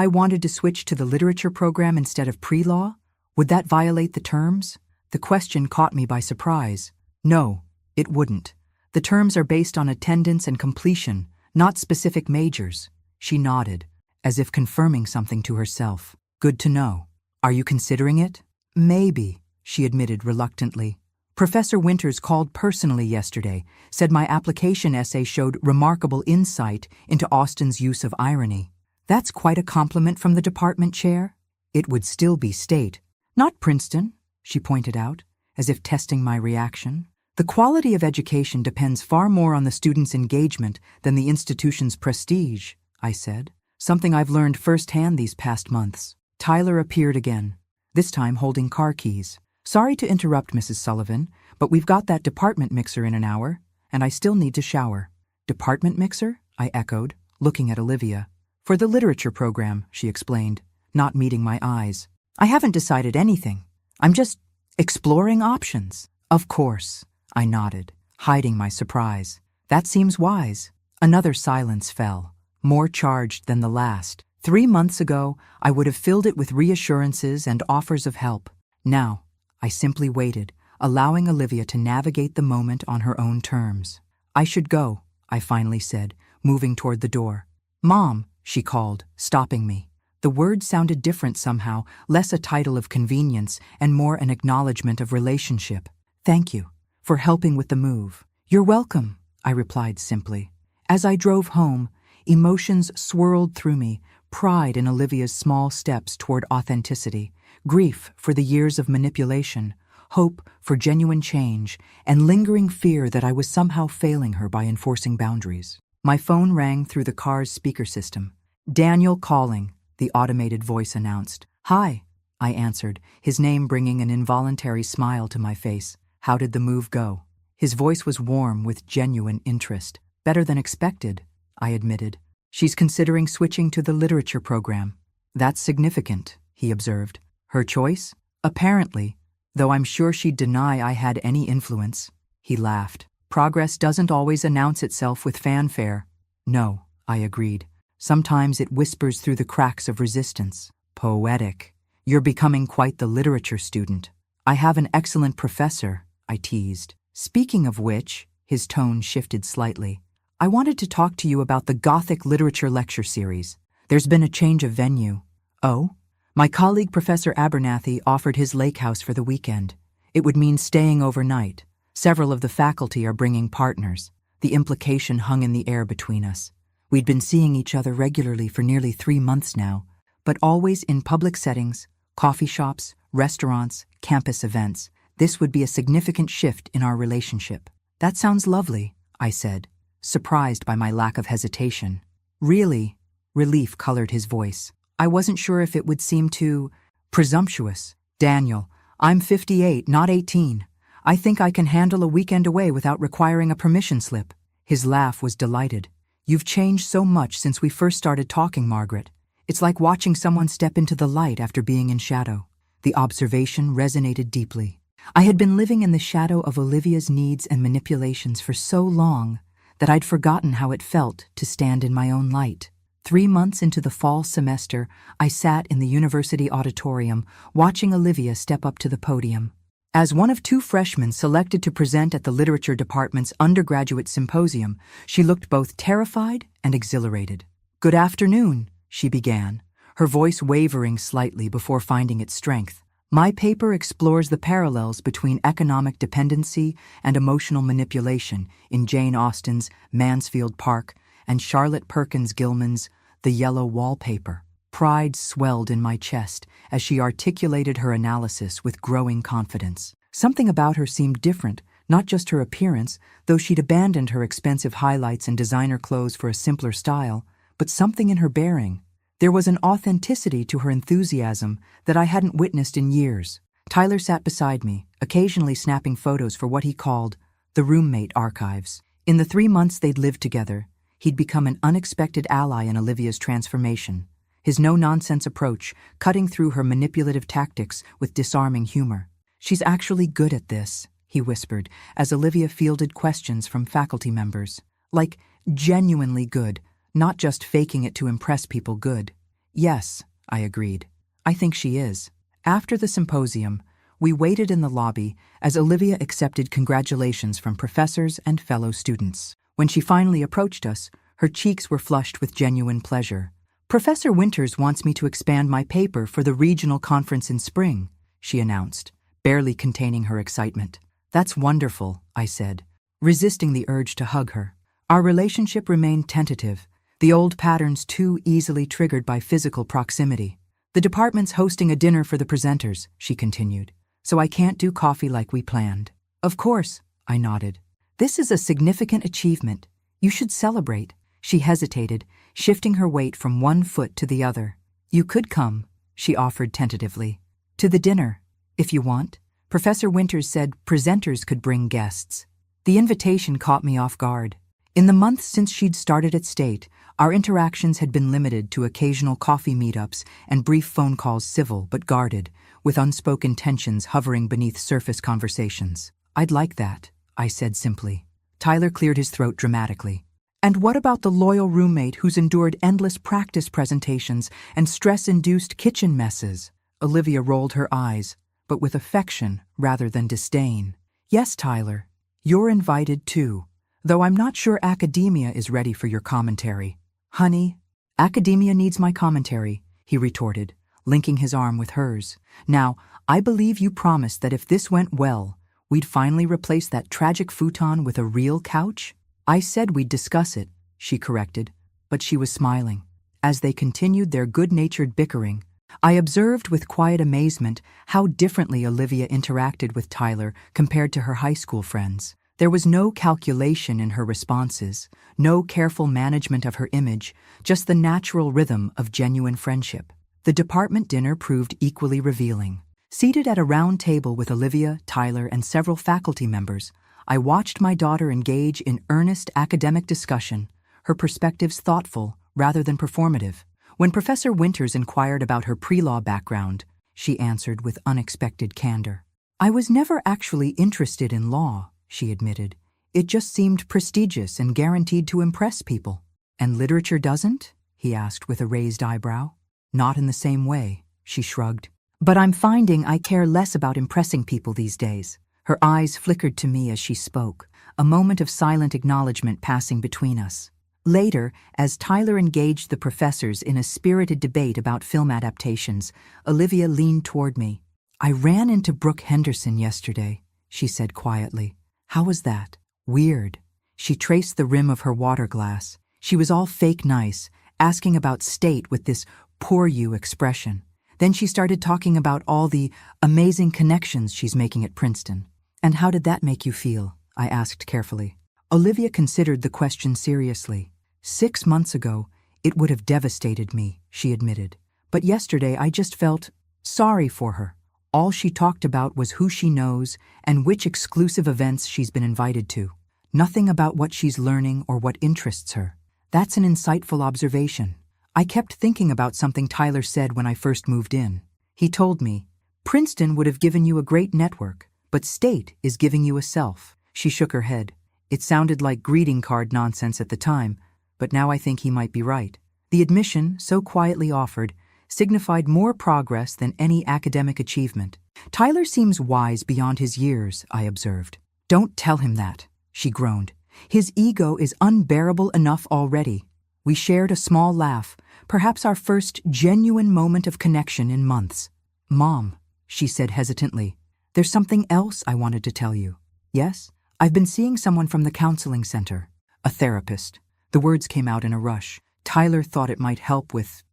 wanted to switch to the literature program instead of pre-law, would that violate the terms? The question caught me by surprise. No, it wouldn't. The terms are based on attendance and completion, not specific majors. She nodded, as if confirming something to herself. Good to know. Are you considering it? Maybe, she admitted reluctantly. Professor Winters called personally yesterday, said my application essay showed remarkable insight into Austen's use of irony. That's quite a compliment from the department chair. It would still be state, not Princeton, she pointed out, as if testing my reaction. The quality of education depends far more on the student's engagement than the institution's prestige, I said, something I've learned firsthand these past months. Tyler appeared again, this time holding car keys. Sorry to interrupt, Mrs. Sullivan, but we've got that department mixer in an hour, and I still need to shower. Department mixer? I echoed, looking at Olivia. For the literature program, she explained, not meeting my eyes. I haven't decided anything. I'm just exploring options. Of course, I nodded, hiding my surprise. That seems wise. Another silence fell, more charged than the last. 3 months ago, I would have filled it with reassurances and offers of help. Now, I simply waited, allowing Olivia to navigate the moment on her own terms. I should go, I finally said, moving toward the door. Mom, she called, stopping me. The word sounded different somehow, less a title of convenience and more an acknowledgement of relationship. Thank you for helping with the move. You're welcome, I replied simply. As I drove home, emotions swirled through me, pride in Olivia's small steps toward authenticity, grief for the years of manipulation, hope for genuine change, and lingering fear that I was somehow failing her by enforcing boundaries. My phone rang through the car's speaker system. Daniel calling, the automated voice announced. Hi, I answered, his name bringing an involuntary smile to my face. How did the move go? His voice was warm with genuine interest. Better than expected, I admitted. She's considering switching to the literature program. That's significant, he observed. Her choice? Apparently, though I'm sure she'd deny I had any influence. He laughed. Progress doesn't always announce itself with fanfare. No, I agreed. Sometimes it whispers through the cracks of resistance. Poetic. You're becoming quite the literature student. I have an excellent professor, I teased. Speaking of which, his tone shifted slightly. I wanted to talk to you about the Gothic Literature Lecture Series. There's been a change of venue. Oh? My colleague Professor Abernathy offered his lake house for the weekend. It would mean staying overnight. Several of the faculty are bringing partners. The implication hung in the air between us. We'd been seeing each other regularly for nearly 3 months now, but always in public settings, coffee shops, restaurants, campus events. This would be a significant shift in our relationship. That sounds lovely, I said, surprised by my lack of hesitation. Really? Relief colored his voice. I wasn't sure if it would seem too presumptuous. Daniel, I'm 58, not 18. I think I can handle a weekend away without requiring a permission slip. His laugh was delighted. You've changed so much since we first started talking, Margaret. It's like watching someone step into the light after being in shadow. The observation resonated deeply. I had been living in the shadow of Olivia's needs and manipulations for so long that I'd forgotten how it felt to stand in my own light. 3 months into the fall semester, I sat in the university auditorium watching Olivia step up to the podium. As one of 2 freshmen selected to present at the literature department's undergraduate symposium, she looked both terrified and exhilarated. Good afternoon, she began, her voice wavering slightly before finding its strength. My paper explores the parallels between economic dependency and emotional manipulation in Jane Austen's Mansfield Park and Charlotte Perkins Gilman's The Yellow Wallpaper. Pride swelled in my chest as she articulated her analysis with growing confidence. Something about her seemed different, not just her appearance, though she'd abandoned her expensive highlights and designer clothes for a simpler style, but something in her bearing. There was an authenticity to her enthusiasm that I hadn't witnessed in years. Tyler sat beside me, occasionally snapping photos for what he called the roommate archives. In the 3 months they'd lived together, he'd become an unexpected ally in Olivia's transformation. His no-nonsense approach, cutting through her manipulative tactics with disarming humor. "She's actually good at this," he whispered, as Olivia fielded questions from faculty members. "Like, genuinely good, not just faking it to impress people good." "Yes," I agreed. "I think she is." After the symposium, we waited in the lobby as Olivia accepted congratulations from professors and fellow students. When she finally approached us, her cheeks were flushed with genuine pleasure. "Professor Winters wants me to expand my paper for the regional conference in spring," she announced, barely containing her excitement. "That's wonderful," I said, resisting the urge to hug her. Our relationship remained tentative, the old patterns too easily triggered by physical proximity. "The department's hosting a dinner for the presenters," she continued, "so I can't do coffee like we planned." "Of course," I nodded. "This is a significant achievement. You should celebrate." She hesitated, shifting her weight from one foot to the other. "You could come," she offered tentatively. "To the dinner, if you want." Professor Winters said presenters could bring guests. The invitation caught me off guard. In the months since she'd started at State, our interactions had been limited to occasional coffee meetups and brief phone calls, civil but guarded, with unspoken tensions hovering beneath surface conversations. "I'd like that," I said simply. Tyler cleared his throat dramatically. "And what about the loyal roommate who's endured endless practice presentations and stress-induced kitchen messes?" Olivia rolled her eyes, but with affection rather than disdain. "Yes, Tyler, you're invited too, though I'm not sure academia is ready for your commentary." "Honey, academia needs my commentary," he retorted, linking his arm with hers. "Now, I believe you promised that if this went well, we'd finally replace that tragic futon with a real couch?" "I said we'd discuss it," she corrected, but she was smiling. As they continued their good-natured bickering, I observed with quiet amazement how differently Olivia interacted with Tyler compared to her high school friends. There was no calculation in her responses, no careful management of her image, just the natural rhythm of genuine friendship. The department dinner proved equally revealing. Seated at a round table with Olivia, Tyler, and several faculty members, I watched my daughter engage in earnest academic discussion, her perspectives thoughtful rather than performative. When Professor Winters inquired about her pre-law background, she answered with unexpected candor. "I was never actually interested in law," she admitted. "It just seemed prestigious and guaranteed to impress people." "And literature doesn't?" he asked with a raised eyebrow. "Not in the same way," she shrugged. "But I'm finding I care less about impressing people these days." Her eyes flickered to me as she spoke, a moment of silent acknowledgement passing between us. Later, as Tyler engaged the professors in a spirited debate about film adaptations, Olivia leaned toward me. "I ran into Brooke Henderson yesterday," she said quietly. "How was that?" "Weird." She traced the rim of her water glass. She was all fake nice, asking about State with this poor you expression. Then she started talking about all the amazing connections she's making at Princeton. "And how did that make you feel?" I asked carefully. Olivia considered the question seriously. 6 months ago, it would have devastated me, she admitted. But yesterday I just felt sorry for her. All she talked about was who she knows and which exclusive events she's been invited to. Nothing about what she's learning or what interests her. That's an insightful observation. I kept thinking about something Tyler said when I first moved in. He told me, "Princeton would have given you a great network, but State is giving you a self." She shook her head. It sounded like greeting card nonsense at the time, but now I think he might be right. The admission, so quietly offered, signified more progress than any academic achievement. "Tyler seems wise beyond his years," I observed. "Don't tell him that," she groaned. "His ego is unbearable enough already." We shared a small laugh, perhaps our first genuine moment of connection in months. "Mom," she said hesitantly. There's something else I wanted to tell you. Yes? I've been seeing someone from the counseling center. A therapist. The words came out in a rush. Tyler thought it might help with,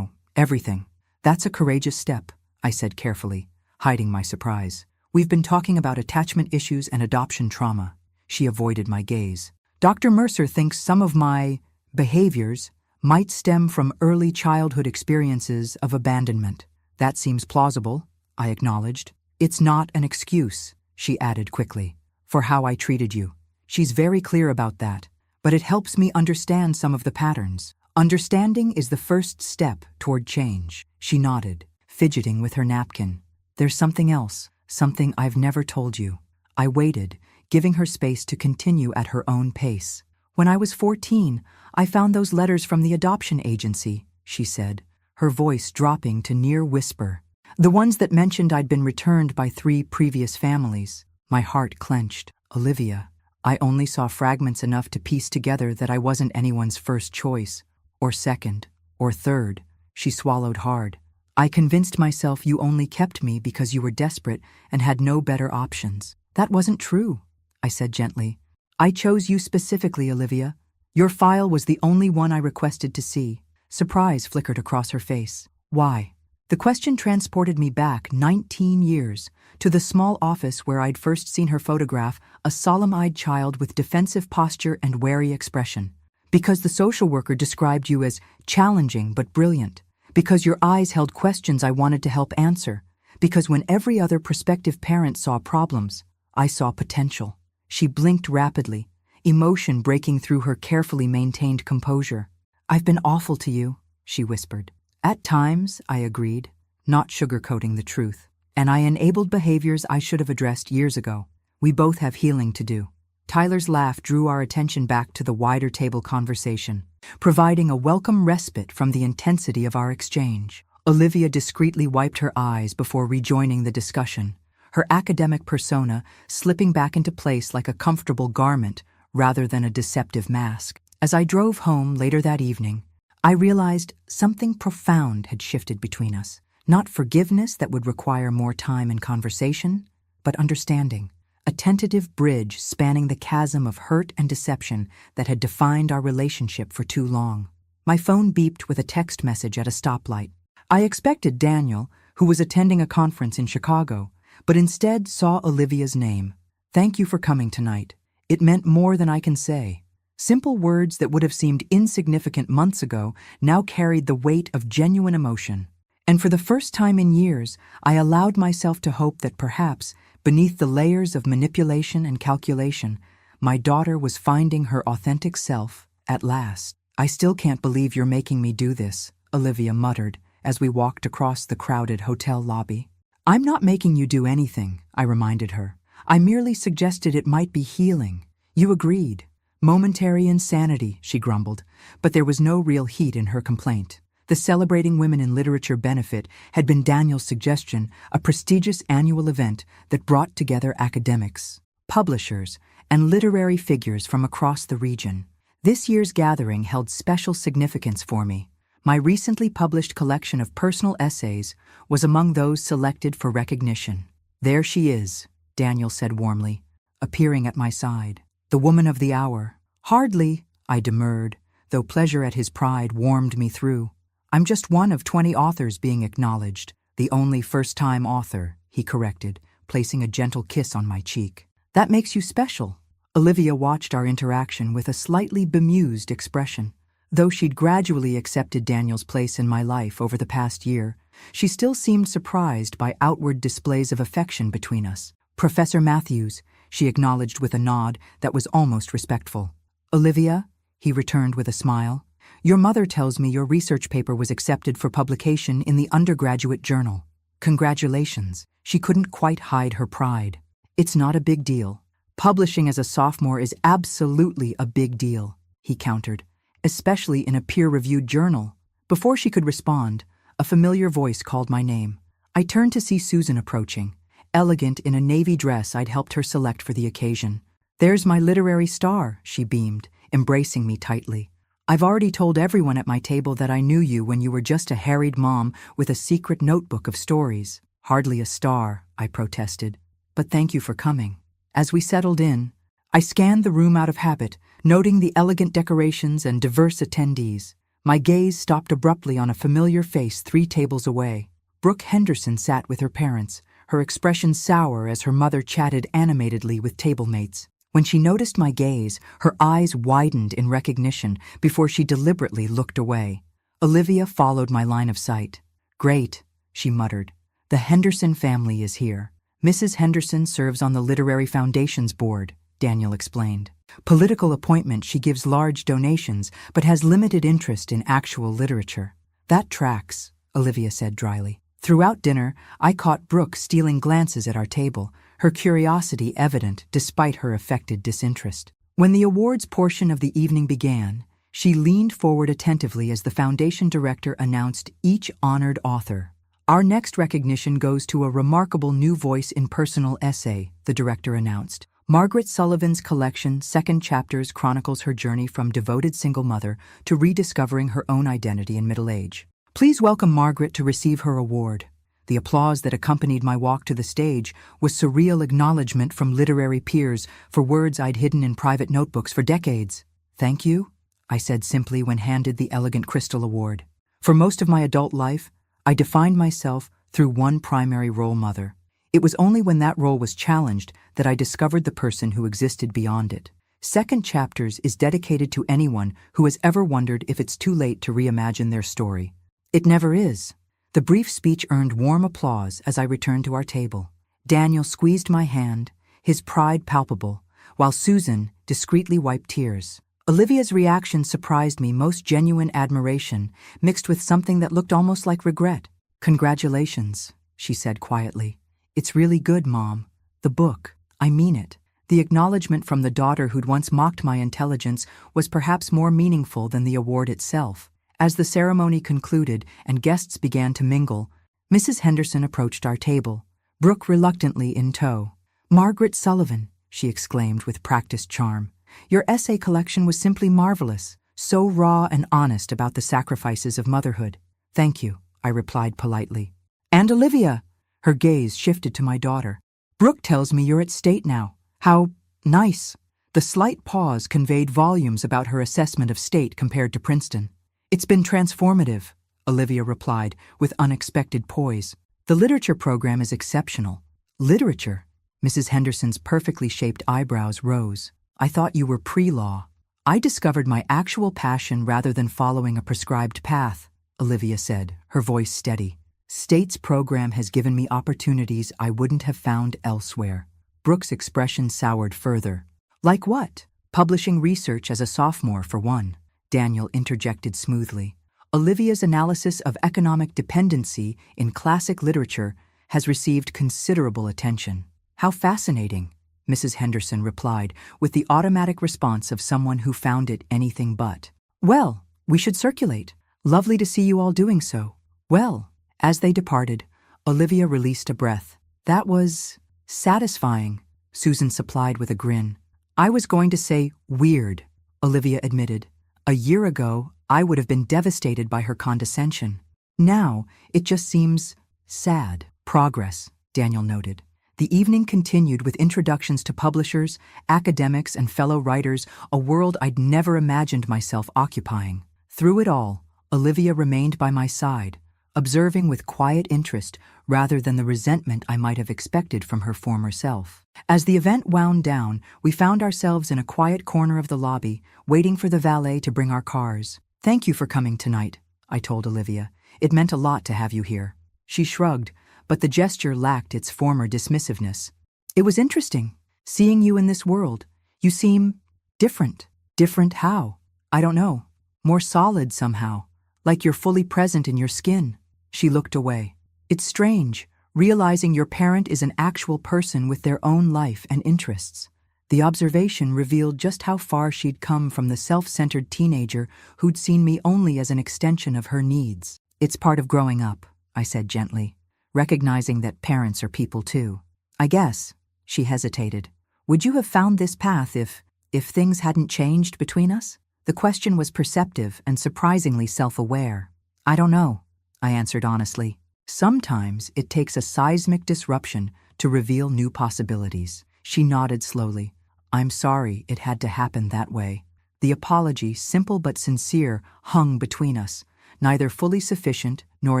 everything. That's a courageous step, I said carefully, hiding my surprise. We've been talking about attachment issues and adoption trauma. She avoided my gaze. Dr. Mercer thinks some of my behaviors might stem from early childhood experiences of abandonment. That seems plausible, I acknowledged. It's not an excuse, she added quickly, for how I treated you. She's very clear about that, but it helps me understand some of the patterns. Understanding is the first step toward change. She nodded, fidgeting with her napkin. There's something else, something I've never told you. I waited, giving her space to continue at her own pace. When I was 14, I found those letters from the adoption agency, she said, her voice dropping to near whisper. The ones that mentioned I'd been returned by 3 previous families. My heart clenched. Olivia. I only saw fragments enough to piece together that I wasn't anyone's first choice, or second, or third. She swallowed hard. I convinced myself you only kept me because you were desperate and had no better options. That wasn't true, I said gently. I chose you specifically, Olivia. Your file was the only one I requested to see. Surprise flickered across her face. Why? The question transported me back 19 years, to the small office where I'd first seen her photograph, a solemn-eyed child with defensive posture and wary expression. Because the social worker described you as challenging but brilliant. Because your eyes held questions I wanted to help answer. Because when every other prospective parent saw problems, I saw potential. She blinked rapidly, emotion breaking through her carefully maintained composure. I've been awful to you, she whispered. At times, I agreed, not sugarcoating the truth. And I enabled behaviors I should have addressed years ago. We both have healing to do. Tyler's laugh drew our attention back to the wider table conversation, providing a welcome respite from the intensity of our exchange. Olivia discreetly wiped her eyes before rejoining the discussion, her academic persona slipping back into place like a comfortable garment rather than a deceptive mask. As I drove home later that evening, I realized something profound had shifted between us. Not forgiveness that would require more time and conversation, but understanding. A tentative bridge spanning the chasm of hurt and deception that had defined our relationship for too long. My phone beeped with a text message at a stoplight. I expected Daniel, who was attending a conference in Chicago, but instead saw Olivia's name. Thank you for coming tonight. It meant more than I can say. Simple words that would have seemed insignificant months ago now carried the weight of genuine emotion. And for the first time in years, I allowed myself to hope that perhaps, beneath the layers of manipulation and calculation, my daughter was finding her authentic self at last. I still can't believe you're making me do this, Olivia muttered as we walked across the crowded hotel lobby. I'm not making you do anything, I reminded her. I merely suggested it might be healing. You agreed. Momentary insanity, she grumbled, but there was no real heat in her complaint. The Celebrating Women in Literature benefit had been Daniel's suggestion, a prestigious annual event that brought together academics, publishers, and literary figures from across the region. This year's gathering held special significance for me. My recently published collection of personal essays was among those selected for recognition. There she is, Daniel said warmly, appearing at my side. The woman of the hour. Hardly, I demurred, though pleasure at his pride warmed me through. I'm just one of 20 authors being acknowledged. The only first-time author, he corrected, placing a gentle kiss on my cheek. That makes you special. Olivia watched our interaction with a slightly bemused expression. Though she'd gradually accepted Daniel's place in my life over the past year, she still seemed surprised by outward displays of affection between us. Professor Matthews, she acknowledged with a nod that was almost respectful. Olivia, he returned with a smile, your mother tells me your research paper was accepted for publication in the undergraduate journal. Congratulations. She couldn't quite hide her pride. It's not a big deal. Publishing as a sophomore is absolutely a big deal, he countered, especially in a peer-reviewed journal. Before she could respond, a familiar voice called my name. I turned to see Susan approaching, elegant in a navy dress I'd helped her select for the occasion. There's my literary star, she beamed, embracing me tightly. I've already told everyone at my table that I knew you when you were just a harried mom with a secret notebook of stories. Hardly a star, I protested. But thank you for coming. As we settled in, I scanned the room out of habit, noting the elegant decorations and diverse attendees. My gaze stopped abruptly on a familiar face 3 tables away. Brooke Henderson sat with her parents, her expression sour as her mother chatted animatedly with table mates. When she noticed my gaze, her eyes widened in recognition before she deliberately looked away. Olivia followed my line of sight. "Great," she muttered. "The Henderson family is here." "Mrs. Henderson serves on the Literary Foundation's board," Daniel explained. "Political appointment, she gives large donations, but has limited interest in actual literature." "That tracks," Olivia said dryly. Throughout dinner, I caught Brooke stealing glances at our table, her curiosity evident despite her affected disinterest. When the awards portion of the evening began, she leaned forward attentively as the foundation director announced each honored author. "Our next recognition goes to a remarkable new voice in personal essay," the director announced. "Margaret Sullivan's collection, Second Chapters, chronicles her journey from devoted single mother to rediscovering her own identity in middle age. Please welcome Margaret to receive her award." The applause that accompanied my walk to the stage was surreal acknowledgement from literary peers for words I'd hidden in private notebooks for decades. "Thank you," I said simply when handed the elegant crystal award. For most of my adult life, I defined myself through one primary role model. It was only when that role was challenged that I discovered the person who existed beyond it. Second Chapters is dedicated to anyone who has ever wondered if it's too late to reimagine their story. It never is. The brief speech earned warm applause as I returned to our table. Daniel squeezed my hand, his pride palpable, while Susan discreetly wiped tears. Olivia's reaction surprised me, most genuine admiration, mixed with something that looked almost like regret. "Congratulations," she said quietly. "It's really good, Mom. The book. I mean it." The acknowledgement from the daughter who'd once mocked my intelligence was perhaps more meaningful than the award itself. As the ceremony concluded and guests began to mingle, Mrs. Henderson approached our table, Brooke reluctantly in tow. "Margaret Sullivan," she exclaimed with practiced charm, "your essay collection was simply marvelous, so raw and honest about the sacrifices of motherhood." "Thank you," I replied politely. "And Olivia," her gaze shifted to my daughter. "Brooke tells me you're at State now. How nice." The slight pause conveyed volumes about her assessment of State compared to Princeton. "It's been transformative," Olivia replied with unexpected poise. "The literature program is exceptional." "Literature?" Mrs. Henderson's perfectly shaped eyebrows rose. "I thought you were pre-law." "I discovered my actual passion rather than following a prescribed path," Olivia said, her voice steady. "State's program has given me opportunities I wouldn't have found elsewhere." Brooke's expression soured further. "Like what?" "Publishing research as a sophomore, for one," Daniel interjected smoothly. "Olivia's analysis of economic dependency in classic literature has received considerable attention." "How fascinating," Mrs. Henderson replied with the automatic response of someone who found it anything but. "Well, we should circulate. Lovely to see you all doing so." "Well." As they departed, Olivia released a breath. "That was satisfying," Susan supplied with a grin. "I was going to say weird," Olivia admitted. "A year ago, I would have been devastated by her condescension. Now, it just seems sad." "Progress," Daniel noted. The evening continued with introductions to publishers, academics, and fellow writers, a world I'd never imagined myself occupying. Through it all, Olivia remained by my side, observing with quiet interest rather than the resentment I might have expected from her former self. As the event wound down, we found ourselves in a quiet corner of the lobby, waiting for the valet to bring our cars. "Thank you for coming tonight," I told Olivia. "It meant a lot to have you here." She shrugged, but the gesture lacked its former dismissiveness. "It was interesting, seeing you in this world. You seem different." "Different how?" "I don't know. More solid somehow, like you're fully present in your skin." She looked away. "It's strange, realizing your parent is an actual person with their own life and interests." The observation revealed just how far she'd come from the self-centered teenager who'd seen me only as an extension of her needs. "It's part of growing up," I said gently, recognizing that parents are people too. "I guess," she hesitated. "Would you have found this path if things hadn't changed between us?" The question was perceptive and surprisingly self-aware. "I don't know," I answered honestly. Sometimes it takes a seismic disruption to reveal new possibilities. She nodded slowly. I'm sorry it had to happen that way. The apology, simple but sincere, hung between us, neither fully sufficient nor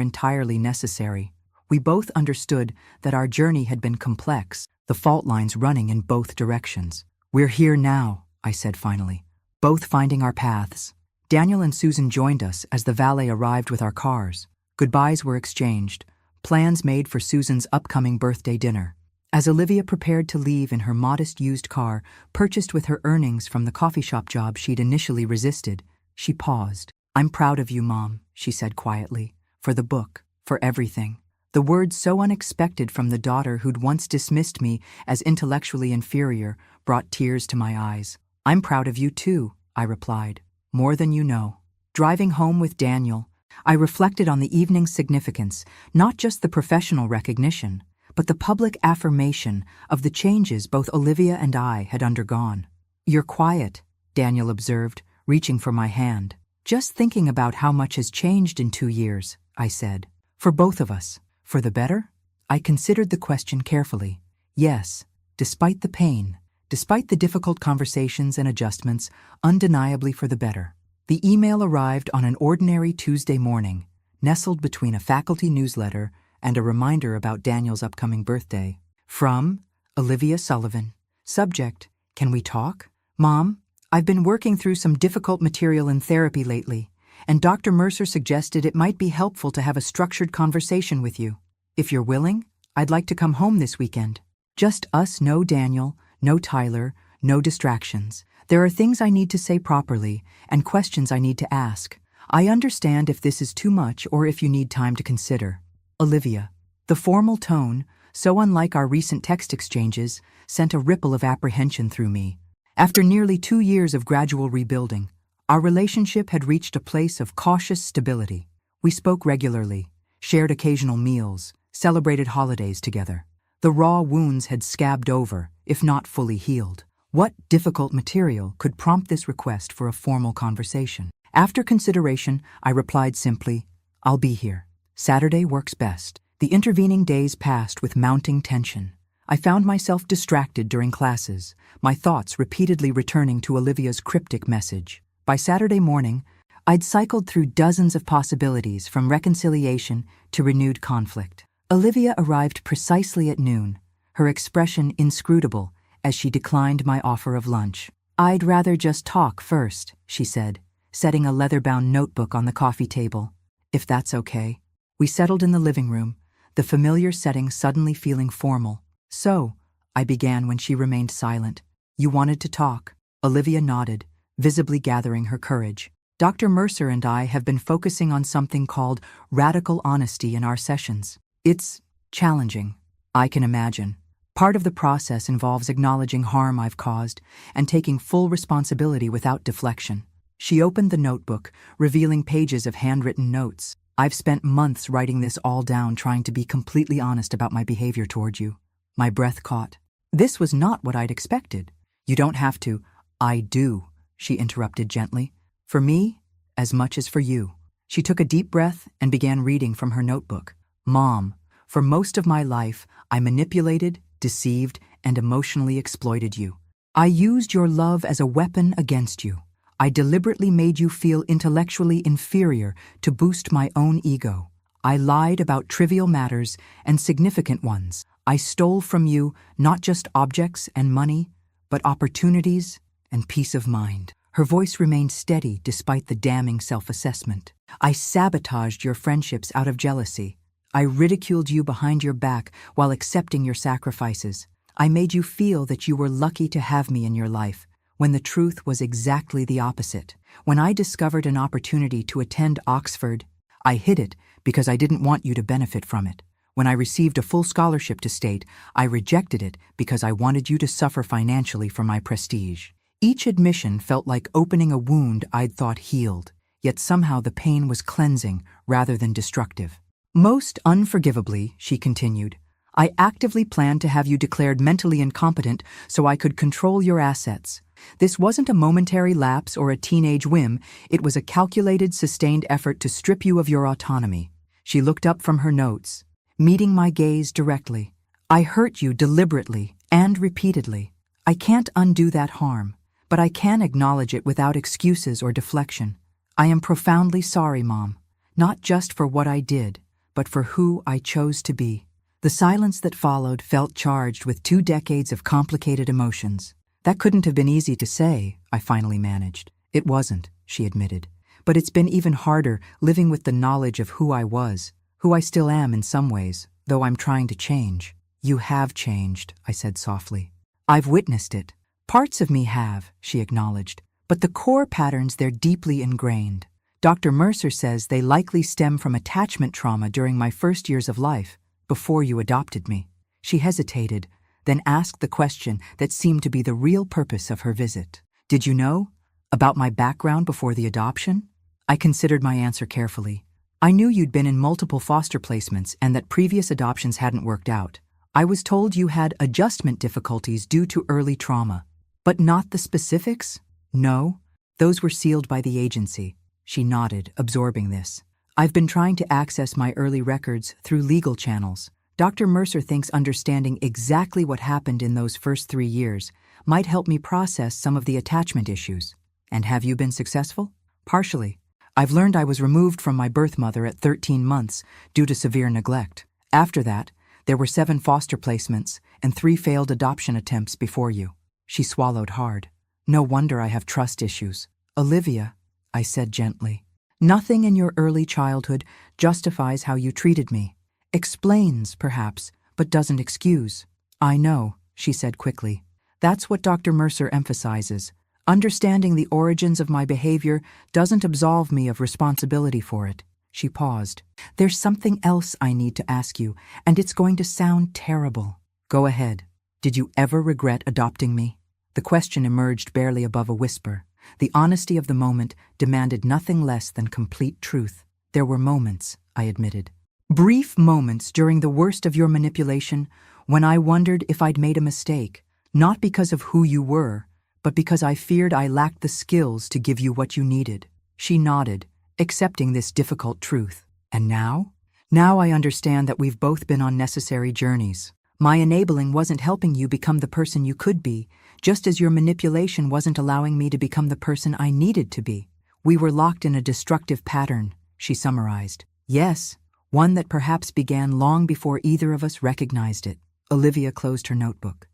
entirely necessary. We both understood that our journey had been complex, the fault lines running in both directions. We're here now, I said finally, both finding our paths. Daniel and Susan joined us as the valet arrived with our cars. Goodbyes were exchanged, plans made for Susan's upcoming birthday dinner. As Olivia prepared to leave in her modest used car, purchased with her earnings from the coffee shop job she'd initially resisted, she paused. I'm proud of you, Mom, she said quietly, for the book, for everything. The words so unexpected from the daughter who'd once dismissed me as intellectually inferior brought tears to my eyes. I'm proud of you too, I replied, more than you know. Driving home with Daniel, I reflected on the evening's significance, not just the professional recognition, but the public affirmation of the changes both Olivia and I had undergone. You're quiet, Daniel observed, reaching for my hand. Just thinking about how much has changed in 2 years, I said. For both of us. For the better? I considered the question carefully. Yes, despite the pain, despite the difficult conversations and adjustments, undeniably for the better. The email arrived on an ordinary Tuesday morning, nestled between a faculty newsletter and a reminder about Daniel's upcoming birthday. From Olivia Sullivan. Subject, can we talk? Mom, I've been working through some difficult material in therapy lately, and Dr. Mercer suggested it might be helpful to have a structured conversation with you. If you're willing, I'd like to come home this weekend. Just us, no Daniel, no Tyler, no distractions. There are things I need to say properly and questions I need to ask. I understand if this is too much or if you need time to consider. Olivia. The formal tone, so unlike our recent text exchanges, sent a ripple of apprehension through me. After nearly 2 years of gradual rebuilding, our relationship had reached a place of cautious stability. We spoke regularly, shared occasional meals, celebrated holidays together. The raw wounds had scabbed over, if not fully healed. What difficult material could prompt this request for a formal conversation? After consideration, I replied simply, I'll be here. Saturday works best. The intervening days passed with mounting tension. I found myself distracted during classes, my thoughts repeatedly returning to Olivia's cryptic message. By Saturday morning, I'd cycled through dozens of possibilities from reconciliation to renewed conflict. Olivia arrived precisely at noon, her expression inscrutable as she declined my offer of lunch. I'd rather just talk first, she said, setting a leather-bound notebook on the coffee table. If that's okay. We settled in the living room, the familiar setting suddenly feeling formal. So, I began when she remained silent. You wanted to talk. Olivia nodded, visibly gathering her courage. Dr. Mercer and I have been focusing on something called radical honesty in our sessions. It's challenging, I can imagine. Part of the process involves acknowledging harm I've caused and taking full responsibility without deflection. She opened the notebook, revealing pages of handwritten notes. I've spent months writing this all down, trying to be completely honest about my behavior toward you. My breath caught. This was not what I'd expected. You don't have to. I do, she interrupted gently. For me, as much as for you. She took a deep breath and began reading from her notebook. Mom, for most of my life, I manipulated, deceived, and emotionally exploited you. I used your love as a weapon against you. I deliberately made you feel intellectually inferior to boost my own ego. I lied about trivial matters and significant ones. I stole from you not just objects and money, but opportunities and peace of mind. Her voice remained steady despite the damning self-assessment. I sabotaged your friendships out of jealousy. I ridiculed you behind your back while accepting your sacrifices. I made you feel that you were lucky to have me in your life, when the truth was exactly the opposite. When I discovered an opportunity to attend Oxford, I hid it because I didn't want you to benefit from it. When I received a full scholarship to State, I rejected it because I wanted you to suffer financially for my prestige. Each admission felt like opening a wound I'd thought healed, yet somehow the pain was cleansing rather than destructive. Most unforgivably, she continued, I actively planned to have you declared mentally incompetent so I could control your assets. This wasn't a momentary lapse or a teenage whim, it was a calculated, sustained effort to strip you of your autonomy. She looked up from her notes, meeting my gaze directly. I hurt you deliberately and repeatedly. I can't undo that harm, but I can acknowledge it without excuses or deflection. I am profoundly sorry, Mom, not just for what I did, but for who I chose to be. The silence that followed felt charged with 2 decades of complicated emotions. That couldn't have been easy to say, I finally managed. It wasn't, she admitted. But it's been even harder living with the knowledge of who I was, who I still am in some ways, though I'm trying to change. You have changed, I said softly. I've witnessed it. Parts of me have, she acknowledged, but the core patterns, they're deeply ingrained. Dr. Mercer says they likely stem from attachment trauma during my first years of life, before you adopted me. She hesitated, then asked the question that seemed to be the real purpose of her visit. Did you know about my background before the adoption? I considered my answer carefully. I knew you'd been in multiple foster placements and that previous adoptions hadn't worked out. I was told you had adjustment difficulties due to early trauma. But not the specifics? No, those were sealed by the agency. She nodded, absorbing this. I've been trying to access my early records through legal channels. Dr. Mercer thinks understanding exactly what happened in those first 3 years might help me process some of the attachment issues. And have you been successful? Partially. I've learned I was removed from my birth mother at 13 months due to severe neglect. After that, there were 7 foster placements and 3 failed adoption attempts before you. She swallowed hard. No wonder I have trust issues. Olivia, I said gently, nothing in your early childhood justifies how you treated me. Explains, perhaps, but doesn't excuse. I know, she said quickly. That's what Dr. Mercer emphasizes. Understanding the origins of my behavior doesn't absolve me of responsibility for it. She paused. There's something else I need to ask you, and it's going to sound terrible. Go ahead. Did you ever regret adopting me? The question emerged barely above a whisper. The honesty of the moment demanded nothing less than complete truth. There were moments, I admitted. Brief moments during the worst of your manipulation when I wondered if I'd made a mistake, not because of who you were, but because I feared I lacked the skills to give you what you needed. She nodded, accepting this difficult truth. And now? Now I understand that we've both been on necessary journeys. My enabling wasn't helping you become the person you could be, just as your manipulation wasn't allowing me to become the person I needed to be. We were locked in a destructive pattern, she summarized. Yes, one that perhaps began long before either of us recognized it. Olivia closed her notebook.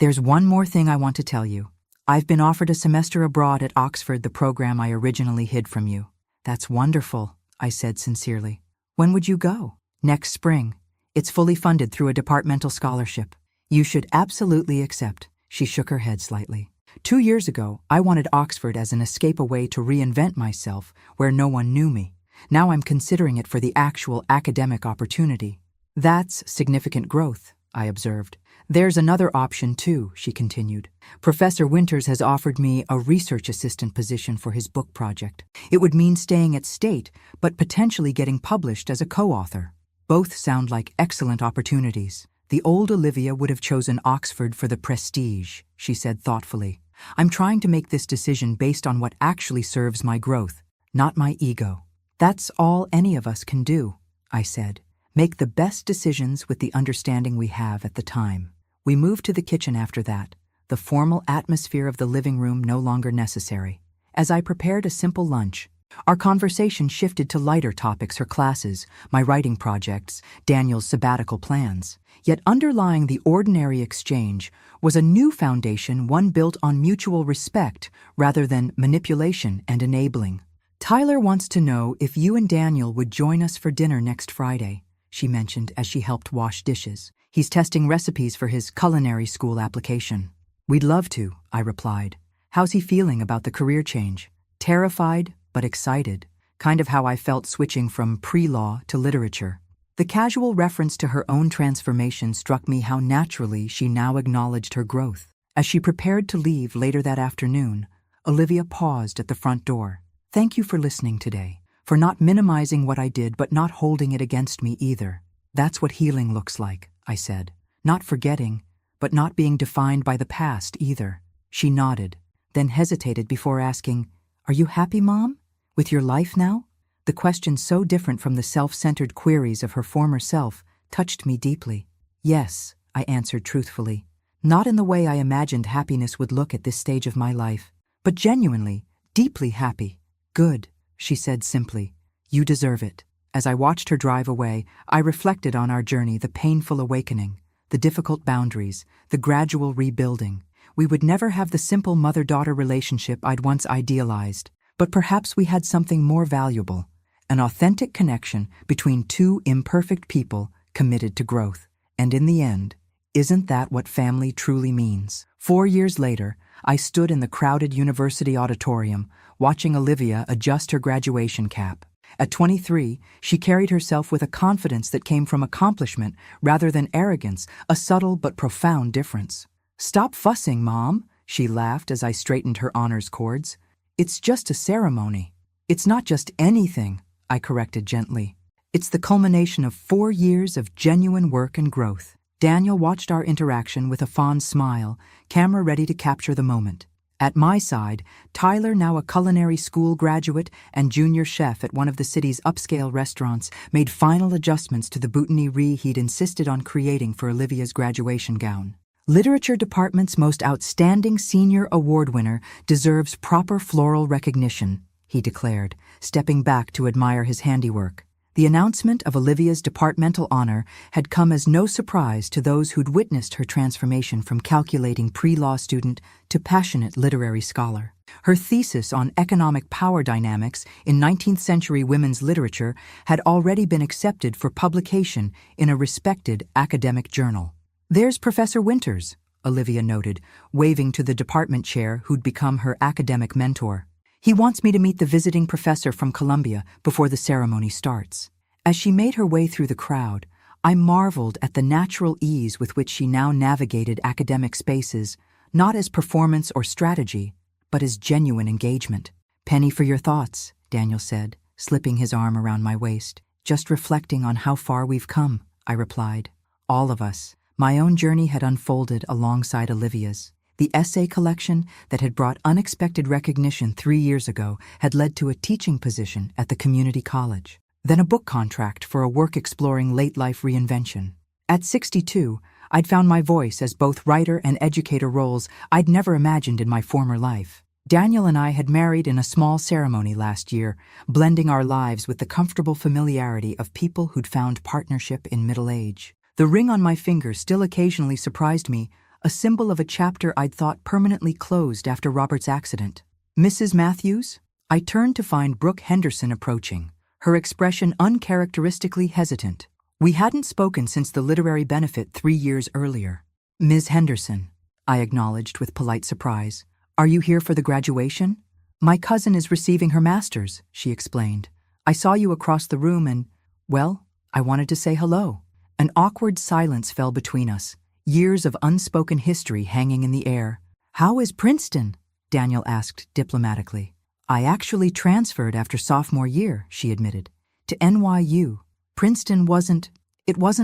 There's one more thing I want to tell you. I've been offered a semester abroad at Oxford, the program I originally hid from you. That's wonderful, I said sincerely. When would you go? Next spring. It's fully funded through a departmental scholarship. You should absolutely accept. She shook her head slightly. 2 years ago, I wanted Oxford as an escape away to reinvent myself where no one knew me. Now I'm considering it for the actual academic opportunity. That's significant growth, I observed. There's another option too, she continued. Professor Winters has offered me a research assistant position for his book project. It would mean staying at State, but potentially getting published as a co-author. Both sound like excellent opportunities. The old Olivia would have chosen Oxford for the prestige, she said thoughtfully. I'm trying to make this decision based on what actually serves my growth, not my ego. That's all any of us can do, I said. Make the best decisions with the understanding we have at the time. We moved to the kitchen after that, the formal atmosphere of the living room no longer necessary. As I prepared a simple lunch, our conversation shifted to lighter topics: her classes, my writing projects, Daniel's sabbatical plans. Yet underlying the ordinary exchange was a new foundation, one built on mutual respect rather than manipulation and enabling. Tyler wants to know if you and Daniel would join us for dinner next Friday, she mentioned as she helped wash dishes. He's testing recipes for his culinary school application. We'd love to, I replied. How's he feeling about the career change? Terrified, but excited, kind of how I felt switching from pre-law to literature. The casual reference to her own transformation struck me how naturally she now acknowledged her growth. As she prepared to leave later that afternoon, Olivia paused at the front door. Thank you for listening today, for not minimizing what I did but not holding it against me either. That's what healing looks like, I said. Not forgetting, but not being defined by the past either. She nodded, then hesitated before asking, Are you happy, Mom? With your life now? The question, so different from the self-centered queries of her former self, touched me deeply. Yes, I answered truthfully. Not in the way I imagined happiness would look at this stage of my life, but genuinely, deeply happy. Good, she said simply. You deserve it. As I watched her drive away, I reflected on our journey, the painful awakening, the difficult boundaries, the gradual rebuilding. We would never have the simple mother-daughter relationship I'd once idealized, but perhaps we had something more valuable, an authentic connection between two imperfect people committed to growth. And in the end, isn't that what family truly means? 4 years later, I stood in the crowded university auditorium, watching Olivia adjust her graduation cap. At 23, she carried herself with a confidence that came from accomplishment rather than arrogance, a subtle but profound difference. "Stop fussing, Mom," she laughed as I straightened her honors cords. "It's just a ceremony." "It's not just anything," I corrected gently. "It's the culmination of 4 years of genuine work and growth." Daniel watched our interaction with a fond smile, camera ready to capture the moment. At my side, Tyler, now a culinary school graduate and junior chef at one of the city's upscale restaurants, made final adjustments to the boutonnierie he'd insisted on creating for Olivia's graduation gown. "Literature department's most outstanding senior award winner deserves proper floral recognition," he declared, stepping back to admire his handiwork. The announcement of Olivia's departmental honor had come as no surprise to those who'd witnessed her transformation from calculating pre-law student to passionate literary scholar. Her thesis on economic power dynamics in 19th-century women's literature had already been accepted for publication in a respected academic journal. "There's Professor Winters," Olivia noted, waving to the department chair who'd become her academic mentor. "He wants me to meet the visiting professor from Columbia before the ceremony starts." As she made her way through the crowd, I marveled at the natural ease with which she now navigated academic spaces, not as performance or strategy, but as genuine engagement. "Penny for your thoughts," Daniel said, slipping his arm around my waist. "Just reflecting on how far we've come," I replied. All of us. My own journey had unfolded alongside Olivia's. The essay collection that had brought unexpected recognition 3 years ago had led to a teaching position at the community college, then a book contract for a work exploring late-life reinvention. At 62, I'd found my voice as both writer and educator roles I'd never imagined in my former life. Daniel and I had married in a small ceremony last year, blending our lives with the comfortable familiarity of people who'd found partnership in middle age. The ring on my finger still occasionally surprised me, a symbol of a chapter I'd thought permanently closed after Robert's accident. "Mrs. Matthews?" I turned to find Brooke Henderson approaching, her expression uncharacteristically hesitant. We hadn't spoken since the literary benefit 3 years earlier. "Ms. Henderson," I acknowledged with polite surprise. "Are you here for the graduation?" "My cousin is receiving her master's," she explained. "I saw you across the room and, well, I wanted to say hello." An awkward silence fell between us, years of unspoken history hanging in the air. "How is Princeton?" Daniel asked diplomatically. "I actually transferred after sophomore year," she admitted, "to NYU. Princeton wasn't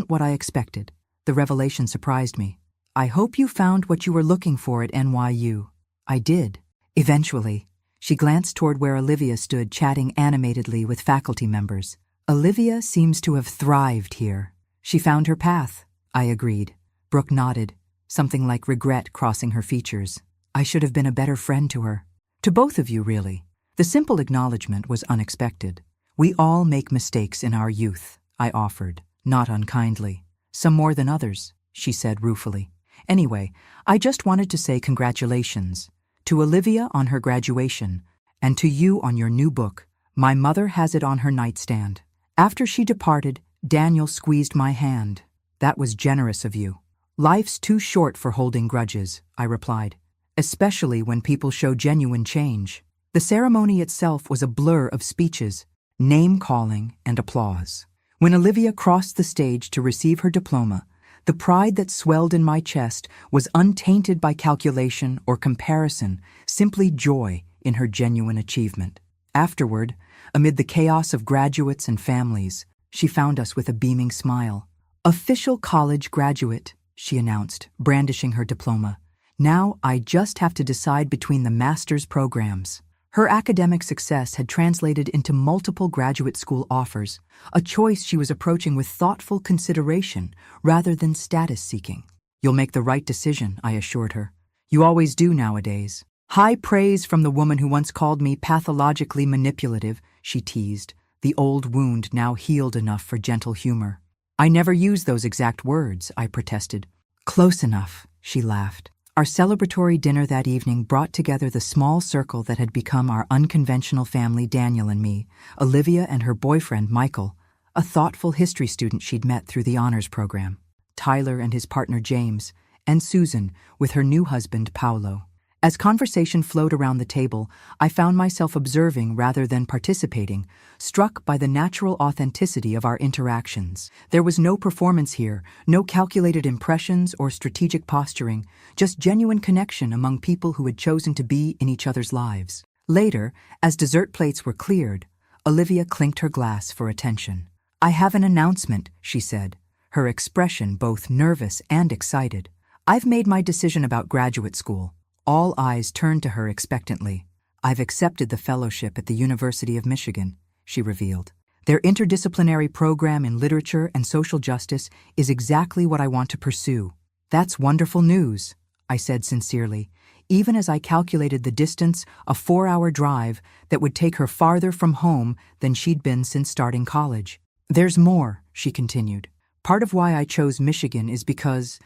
what I expected." The revelation surprised me. "I hope you found what you were looking for at NYU." "I did. Eventually." She glanced toward where Olivia stood chatting animatedly with faculty members. "Olivia seems to have thrived here." "She found her path," I agreed. Brooke nodded, something like regret crossing her features. "I should have been a better friend to her." "To both of you, really." The simple acknowledgement was unexpected. "We all make mistakes in our youth," I offered, not unkindly. "Some more than others," she said ruefully. "Anyway, I just wanted to say congratulations. To Olivia on her graduation, and to you on your new book. My mother has it on her nightstand." After she departed, Daniel squeezed my hand. "That was generous of you." "Life's too short for holding grudges," I replied, "especially when people show genuine change." The ceremony itself was a blur of speeches, name-calling, and applause. When Olivia crossed the stage to receive her diploma, the pride that swelled in my chest was untainted by calculation or comparison, simply joy in her genuine achievement. Afterward, amid the chaos of graduates and families, she found us with a beaming smile. "Official college graduate," she announced, brandishing her diploma. "Now I just have to decide between the master's programs." Her academic success had translated into multiple graduate school offers, a choice she was approaching with thoughtful consideration rather than status seeking. "You'll make the right decision," I assured her. "You always do nowadays." "High praise from the woman who once called me pathologically manipulative," she teased, the old wound now healed enough for gentle humor. "I never used those exact words," I protested. "Close enough," she laughed. Our celebratory dinner that evening brought together the small circle that had become our unconventional family, Daniel and me, Olivia and her boyfriend, Michael, a thoughtful history student she'd met through the honors program, Tyler and his partner, James, and Susan with her new husband, Paolo. As conversation flowed around the table, I found myself observing rather than participating, struck by the natural authenticity of our interactions. There was no performance here, no calculated impressions or strategic posturing, just genuine connection among people who had chosen to be in each other's lives. Later, as dessert plates were cleared, Olivia clinked her glass for attention. "I have an announcement," she said, her expression both nervous and excited. "I've made my decision about graduate school." All eyes turned to her expectantly. "I've accepted the fellowship at the University of Michigan," she revealed. "Their interdisciplinary program in literature and social justice is exactly what I want to pursue." "That's wonderful news," I said sincerely, even as I calculated the distance, a 4-hour drive that would take her farther from home than she'd been since starting college. "There's more," she continued. "Part of why I chose Michigan is because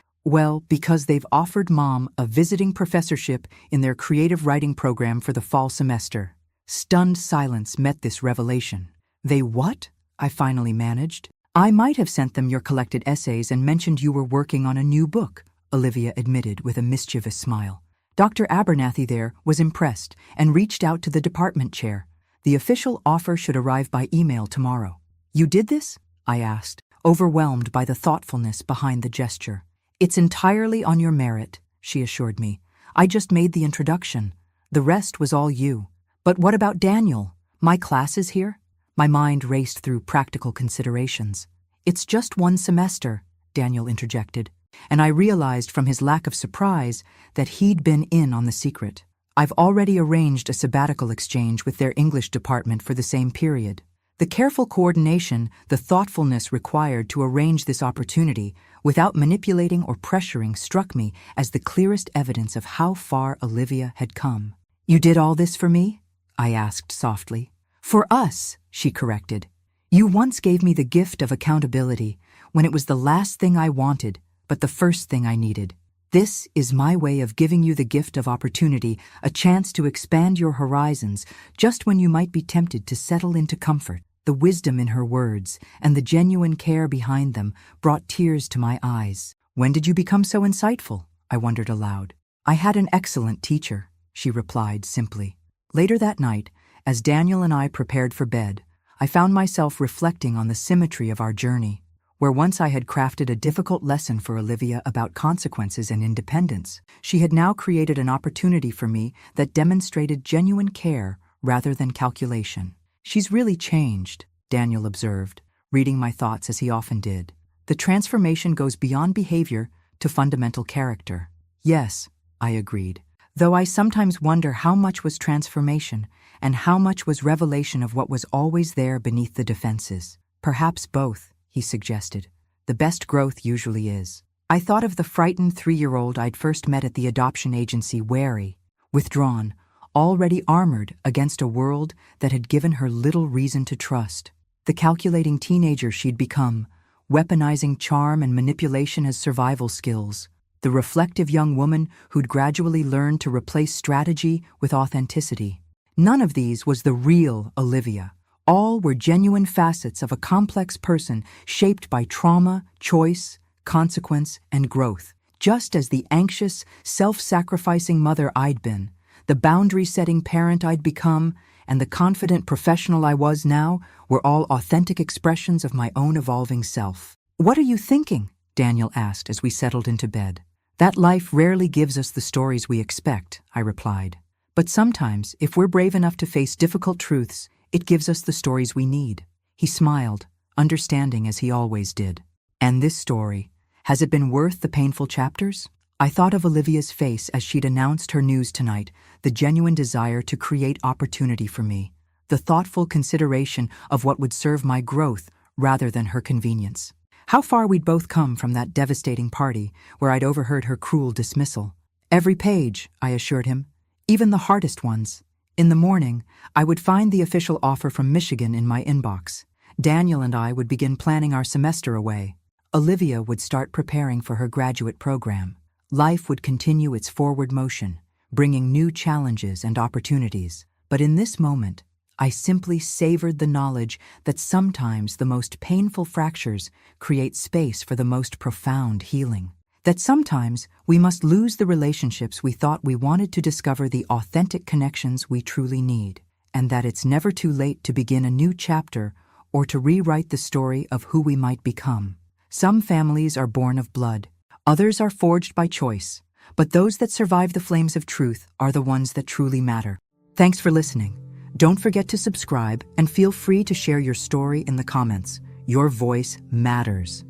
they've offered Mom a visiting professorship in their creative writing program for the fall semester." Stunned silence met this revelation. "They what?" I finally managed. "I might have sent them your collected essays and mentioned you were working on a new book," Olivia admitted with a mischievous smile. "Dr. Abernathy there was impressed and reached out to the department chair. The official offer should arrive by email tomorrow." "You did this?" I asked, overwhelmed by the thoughtfulness behind the gesture. "It's entirely on your merit," she assured me. "I just made the introduction. The rest was all you." "But what about Daniel? My class is here?" My mind raced through practical considerations. "It's just one semester," Daniel interjected, and I realized from his lack of surprise that he'd been in on the secret. "I've already arranged a sabbatical exchange with their English department for the same period." The careful coordination, the thoughtfulness required to arrange this opportunity without manipulating or pressuring struck me as the clearest evidence of how far Olivia had come. "You did all this for me?" I asked softly. "For us," she corrected. "You once gave me the gift of accountability when it was the last thing I wanted, but the first thing I needed. This is my way of giving you the gift of opportunity, a chance to expand your horizons just when you might be tempted to settle into comfort." The wisdom in her words and the genuine care behind them brought tears to my eyes. "When did you become so insightful?" I wondered aloud. "I had an excellent teacher," she replied simply. Later that night, as Daniel and I prepared for bed, I found myself reflecting on the symmetry of our journey. Where once I had crafted a difficult lesson for Olivia about consequences and independence, she had now created an opportunity for me that demonstrated genuine care rather than calculation. "She's really changed," Daniel observed, reading my thoughts as he often did. "The transformation goes beyond behavior to fundamental character." "Yes," I agreed, though I sometimes wonder how much was transformation and how much was revelation of what was always there beneath the defenses. "Perhaps both," he suggested. "The best growth usually is." I thought of the frightened 3-year-old I'd first met at the adoption agency, wary, withdrawn, already armored against a world that had given her little reason to trust. The calculating teenager she'd become, weaponizing charm and manipulation as survival skills. The reflective young woman who'd gradually learned to replace strategy with authenticity. None of these was the real Olivia. All were genuine facets of a complex person shaped by trauma, choice, consequence, and growth. Just as the anxious, self-sacrificing mother I'd been, the boundary-setting parent I'd become, and the confident professional I was now were all authentic expressions of my own evolving self. "What are you thinking?" Daniel asked as we settled into bed. "That life rarely gives us the stories we expect," I replied. "But sometimes, if we're brave enough to face difficult truths, it gives us the stories we need." He smiled, understanding as he always did. "And this story, has it been worth the painful chapters?" I thought of Olivia's face as she'd announced her news tonight, the genuine desire to create opportunity for me, the thoughtful consideration of what would serve my growth rather than her convenience. How far we'd both come from that devastating party where I'd overheard her cruel dismissal. Every page, I assured him, even the hardest ones. In the morning, I would find the official offer from Michigan in my inbox. Daniel and I would begin planning our semester away. Olivia would start preparing for her graduate program. Life would continue its forward motion, bringing new challenges and opportunities. But in this moment, I simply savored the knowledge that sometimes the most painful fractures create space for the most profound healing. That sometimes we must lose the relationships we thought we wanted to discover the authentic connections we truly need, and that it's never too late to begin a new chapter or to rewrite the story of who we might become. Some families are born of blood, others are forged by choice, but those that survive the flames of truth are the ones that truly matter. Thanks for listening. Don't forget to subscribe and feel free to share your story in the comments. Your voice matters.